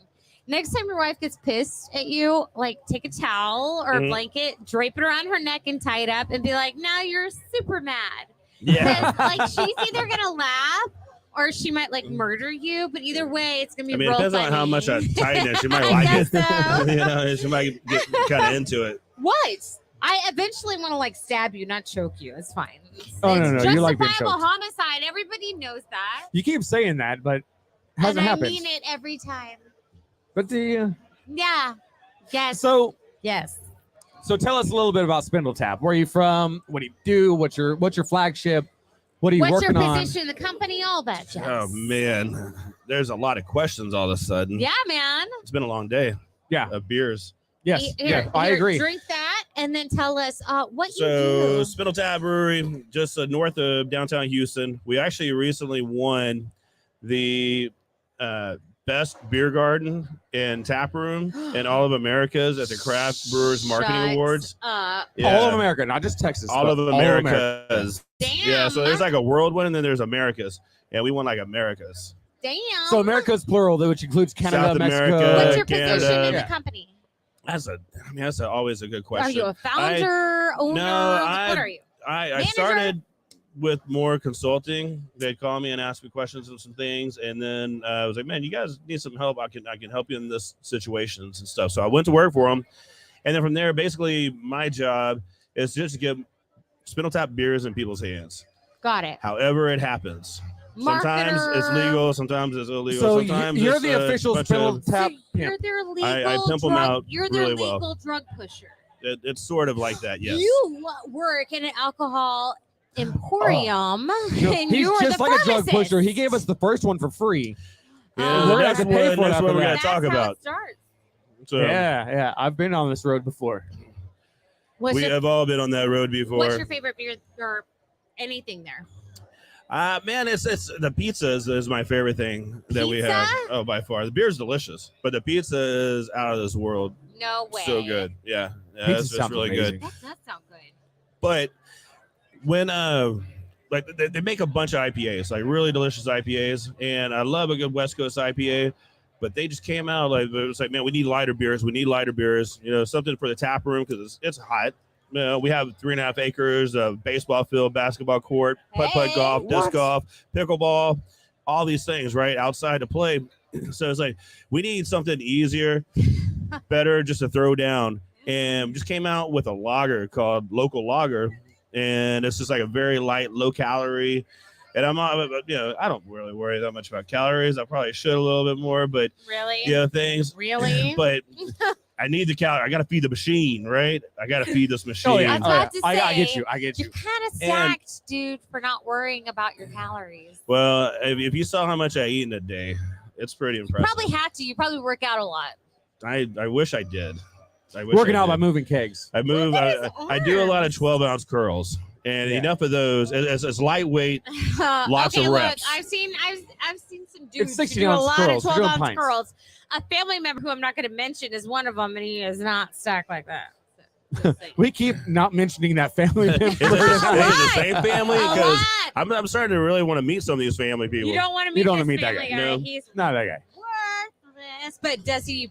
Next time your wife gets pissed at you, like take a towel or a Mhm. blanket, drape it around her neck and tie it up and be like, now you're super mad. Yeah. Because, like, she's either going to laugh or she might, like, murder you. But either way, it's going to be I mean, it real depends funny. on how much I tighten it. She might I like guess it. so. You know, she might get kind of into it. What? I eventually want to, like, stab you, not choke you. It's fine. Oh, no, It's no, you like being justifiable choked. homicide. Everybody knows that. you keep saying that, but hasn't and I happened. mean it every time. But the Yeah. Yes. so Yes. tell us a little bit about Spindle Tap. Where are you from? What do you do? What's your flagship? What are you What's your working on? position in the company? All that jazz. Oh man, there's a lot of questions all of a sudden. Yeah, man. It's been a long day. of beers. Yes, Here, I agree. Drink that, and then tell us what you So do. Spindle Tap Brewery, just north of downtown Houston. We actually recently won the best beer garden and tap room in all of America's at the Craft Brewers Marketing Shut Awards. up. All of America, not just Texas. All of but America's. Damn. Yeah, so there's like a world one, and then there's America's. And we won like America's. Damn. So America's plural, which includes Canada, South Mexico. America, What's your Canada. position in Yeah. the company? That's always a good question. Are you a founder, owner? No, What are you? I Manager? started with more consulting. They'd call me and ask me questions on some things, and then I was like, "Man, you guys need some help. I can help you in this situations and stuff." So I went to work for them, and then from there, basically, my job is just to get Spindle Tap beers in people's hands, Got it. however it happens. Sometimes it's legal, sometimes it's illegal. So sometimes you're it's the official bunch Spindle of- Tap So pimp. you're their legal I pimp 'em drug, out you're their really well. legal drug pusher. It's sort of like that, yes. You work in an alcohol emporium, and He's you're just the like a drug pharmacist. pusher. He gave us the first one for free. Yeah, We're gonna that's have to pay what, for it that's after what we're that. gonna That's talk how about. it starts. So Yeah, I've been on this road before. What's we your, have all been on that road before. what's your favorite beer or anything there? Man, it's the pizza is my favorite thing that we have. Pizza? Oh, by far, the beer's delicious, but the pizza is out of this world. No way. So good, yeah, Pizza it's sounds really amazing. good. That does sound good. But when like they make a bunch of IPAs, like really delicious IPAs, and I love a good West Coast IPA. But they just came out like it was like, man, we need lighter beers. We need lighter beers. You know, something for the tap room because it's hot. You know, we have 3.5 acres of baseball field, basketball court, putt-putt Hey, golf, disc what? golf, pickleball, all these things, right, outside to play. So it's like we need something easier, better, just to throw down. And we just came out with a lager called Local Lager, and it's just like a very light, low calorie. And I'm not, I don't really worry that much about calories. I probably should a little bit more, but Really? things. Really? But I need the calorie. I got to feed the machine, right? I got to feed this machine. Oh yeah, I was about to I get say, you. I get You're you. kind of And- stacked, dude, for not worrying about your calories. Well, if you saw how much I eat in a day, it's pretty impressive. Probably have to. You probably work out a lot. I wish I did. I wish Working I out by did. moving kegs. I move. Look at I do a lot of his 12-ounce curls, and Yeah. enough of those. It's lightweight. Lots okay, of look, reps. I've seen some dudes It's who 16 do a ounce lot curls. of We're doing 12-ounce pints. curls. A family member who I'm not going to mention is one of them, and he is not stacked like that. So, just saying. We keep not mentioning that family member. Is it the same family? A Because lot. I'm starting to really want to meet some of these family people. You don't want to meet You don't this wanna meet that family guy. guy. No. He's Not that guy. worthless. But does he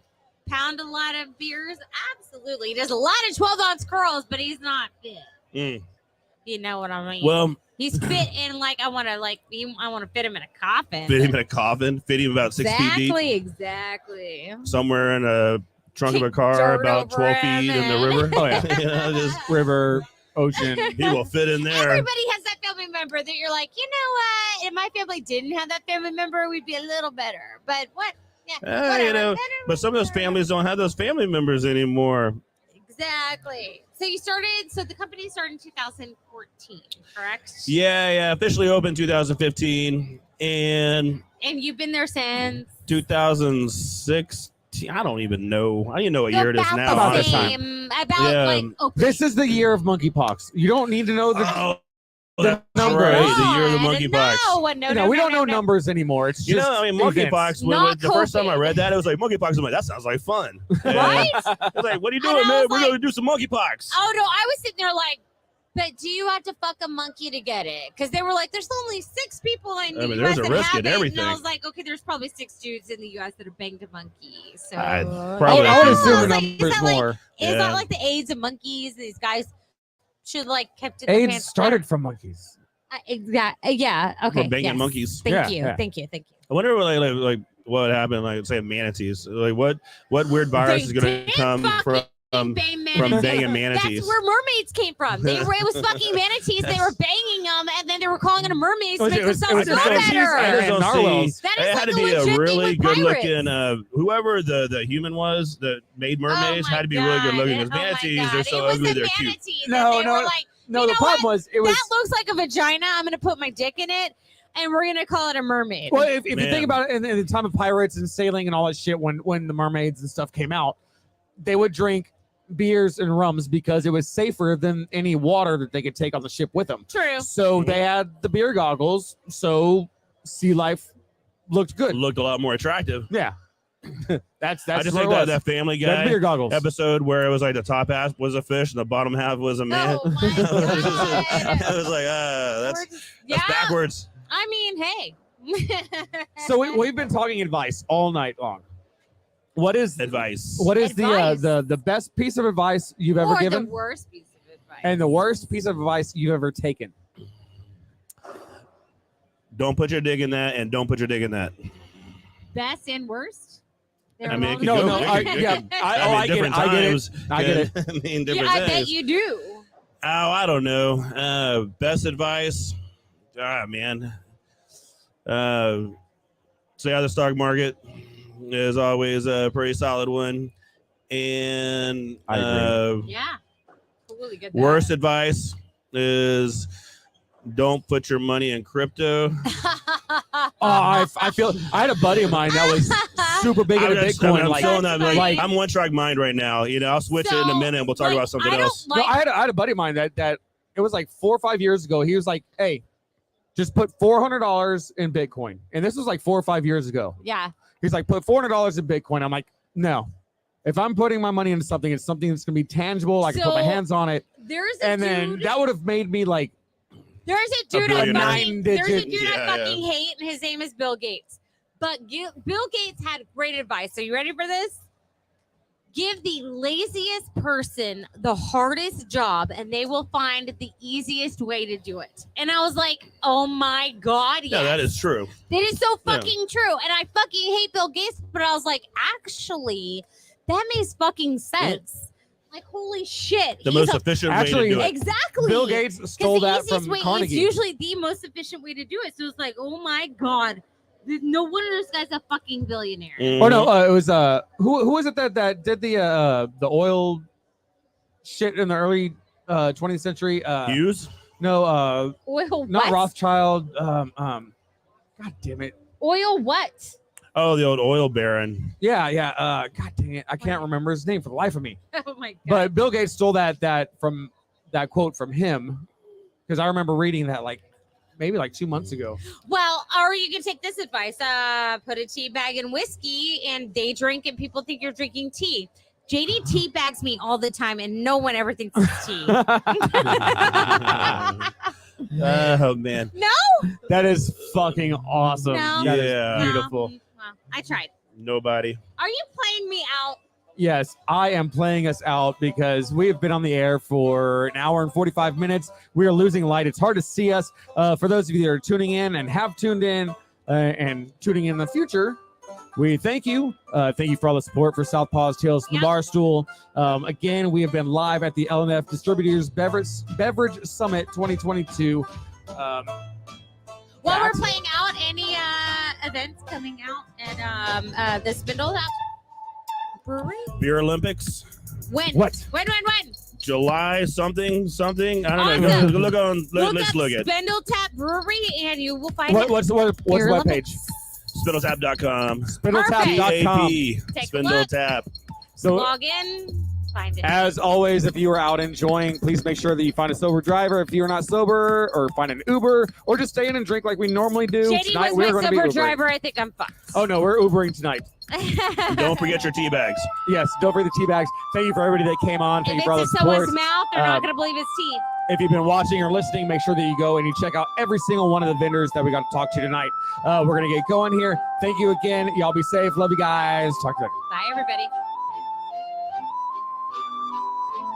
pound a lot of beers? Absolutely. He does a lot of 12-ounce curls, but he's not fit. Mm. You know what I mean? Well, He's fit in I want to fit him in a coffin. fit him in a coffin, fit him about 6 feet deep, Exactly. somewhere in a trunk of a Kick car dirt about over 12 feet him in the and- river. Oh yeah, you know, just River, ocean. he will fit in there. Everybody has that family member that you're like, you know what? If my family didn't have that family member, we'd be a little better. But what? Yeah, whatever. You know, Better, but some of those better. families don't have those family members anymore. Exactly. So the company started in 2014, correct? Yeah, officially opened 2015 and And you've been there since 2016. I don't even know. I don't even know what year it is about now. About the this time. same, about Yeah. like opening. This is the year of monkeypox. You don't need to know the. Oh, the that's numbers. right. The year of the God, monkeypox. No, we don't know numbers anymore. It's You just know, I mean, events. monkeypox. Not The first time I COVID. read that, it was like monkeypox. I'm like, that sounds like fun. Right? I was like, what are you And doing, I man? was We're like- going to do some monkeypox. Oh no, I was sitting there like, but do you have to fuck a monkey to get it? Because they were like, there's only 6 people in the I mean, U.S. there's a that risk have in it. everything. And I was like, okay, there's probably 6 dudes in the U.S. that have banged a monkey. So I'd I probably would, I would Yeah. assume the I was like, is numbers that like- more. Is Yeah. that like the AIDS of monkeys? These guys should kept in their AIDS pants. started from monkeys. Exactly. Yeah. Okay. From banging yes. monkeys. Thank Yeah, you. yeah. Thank you. Thank you. I wonder what like what happened, like say manatees. Like what weird virus is going did to come from Bang banging manatees. manatees? That's where mermaids came from. It was fucking manatees. They were banging them, and then they were calling them mermaids to It make was- themselves it was smell manatees better. I just and don't narwhals. That it is had like to a be a legit thing really with good pirates. looking whoever the human was that made mermaids Oh my had to be really good looking God. because Oh my manatees God. are so It was ugly the they're cute. manatee that No, they no, were like, No, you the know problem what? was it was. That looks like a vagina. I'm gonna put my dick in it, and we're gonna call it a mermaid. Well, if you Man. think about it, in the time of pirates and sailing and all that shit, when the mermaids and stuff came out, they would drink beers and rums because it was safer than any water that they could take on the ship with them. True. So they had the beer goggles, so sea life looked good. Looked a lot more attractive. Yeah. that's I just where think it was. that Family They had Guy beer goggles. episode where it was like the top half was a fish and the bottom half was a man. Oh my God. I was like, that's backwards. I mean, hey. So we've been talking advice all night long. What is Advice. What is Advice. the best piece of advice you've ever or given, the worst piece of advice. and the worst piece of advice you've ever taken? Don't put your dig in that, and don't put your dig in that. Best and worst? They're I mean, it all could the go- same. it could- it could- I mean, different times. I get it. I mean, different Yeah, I bet things. you do. Oh, I don't know. Best advice. Man. Stay out of the stock market is always a pretty solid one. And I agree. Yeah. Totally good. worst advice is don't put your money in crypto. I feel I had a buddy of mine that was super big into Bitcoin. I'm like, feeling that, like- I'm one track mind right now. I'll switch it in a So, minute and we'll talk like, about something I don't else. no, I had a buddy of mine that it was like 4 or 5 years ago. He was like, "Hey, just put $400 in Bitcoin," and this was like 4 or 5 years ago. Yeah. He's like, "Put $400 in Bitcoin." I'm like, "No, if I'm putting my money into something, it's something that's gonna be tangible. I can put my So, hands on it." There's a And dude. then that would have made me like, There's a dude I billionaire. fucking, there's a Nine-digit- dude Yeah, I fucking hate, and his name is Bill Gates. But Bill Gates had great advice. Are you ready for this? Give the laziest person the hardest job, and they will find the easiest way to do it. And I was like, oh my God, yes. Yeah, that is true. That is so Yeah. fucking true. And I fucking hate Bill Gates, but I was like, actually, that makes fucking sense. Like, holy shit. The he's most a- efficient Actually, way to do it. Exactly. Bill Gates 'Cause stole the that easiest from way is Carnegie. usually the most efficient way to do it. So it's like, oh my God. No wonder this guy's a fucking billionaire. Oh no, it was who was it that did the oil shit in the early 20th century? Hughes? No, Oil not what? Rothschild. God damn it. Oil what? Oh, the old oil baron. Yeah. God dang it, I can't remember his name for the life of me. Oh my God. But Bill Gates stole that from that quote from him because I remember reading that like maybe like 2 months ago. Well, or you can take this advice. Put a tea bag in whiskey and they drink and people think you're drinking tea. JD tea bags me all the time and no one ever thinks it's tea. Oh, man. No? That is fucking awesome. No. That is Yeah. beautiful. Well, I tried. Nobody. Are you playing me out? Yes, I am playing us out because we have been on the air for an hour and 45 minutes. We are losing light. It's hard to see us. For those of you that are tuning in and have tuned in and tuning in the future, we thank you. Thank you for all the support for Southpaw's Tales from the Barstool. Again, we have been live at the LNF Distributors Beverage Summit 2022. While we're playing out, any events coming out at the Spindle Tap Brewery? Beer Olympics. When? What? When? July something. I don't know. Awesome. Go look on. Let's up look at Spindle Tap Brewery and you will find What's the Beer web page? Olympics. spindletap.com. Spindletap.com. TAP. Take a Spindle look. Tap. So Log in, find it. as always, if you are out enjoying, please make sure that you find a sober driver. If you're not sober, or find an Uber, or just stay in and drink like we normally do. JD Tonight was we're my going to be sober Ubering. driver. I think I'm fucked. Oh no, we're Ubering tonight. Don't forget your tea bags. Yes, don't forget the tea bags. Thank you for everybody that came on. Thank If you for all the it's in someone's support. mouth, they're not going to believe it's teeth. If you've been watching or listening, make sure that you go and you check out every single one of the vendors that we got to talk to tonight. We're going to get going here. Thank you again. Y'all be safe. Love you guys. Talk to you later. Bye, everybody.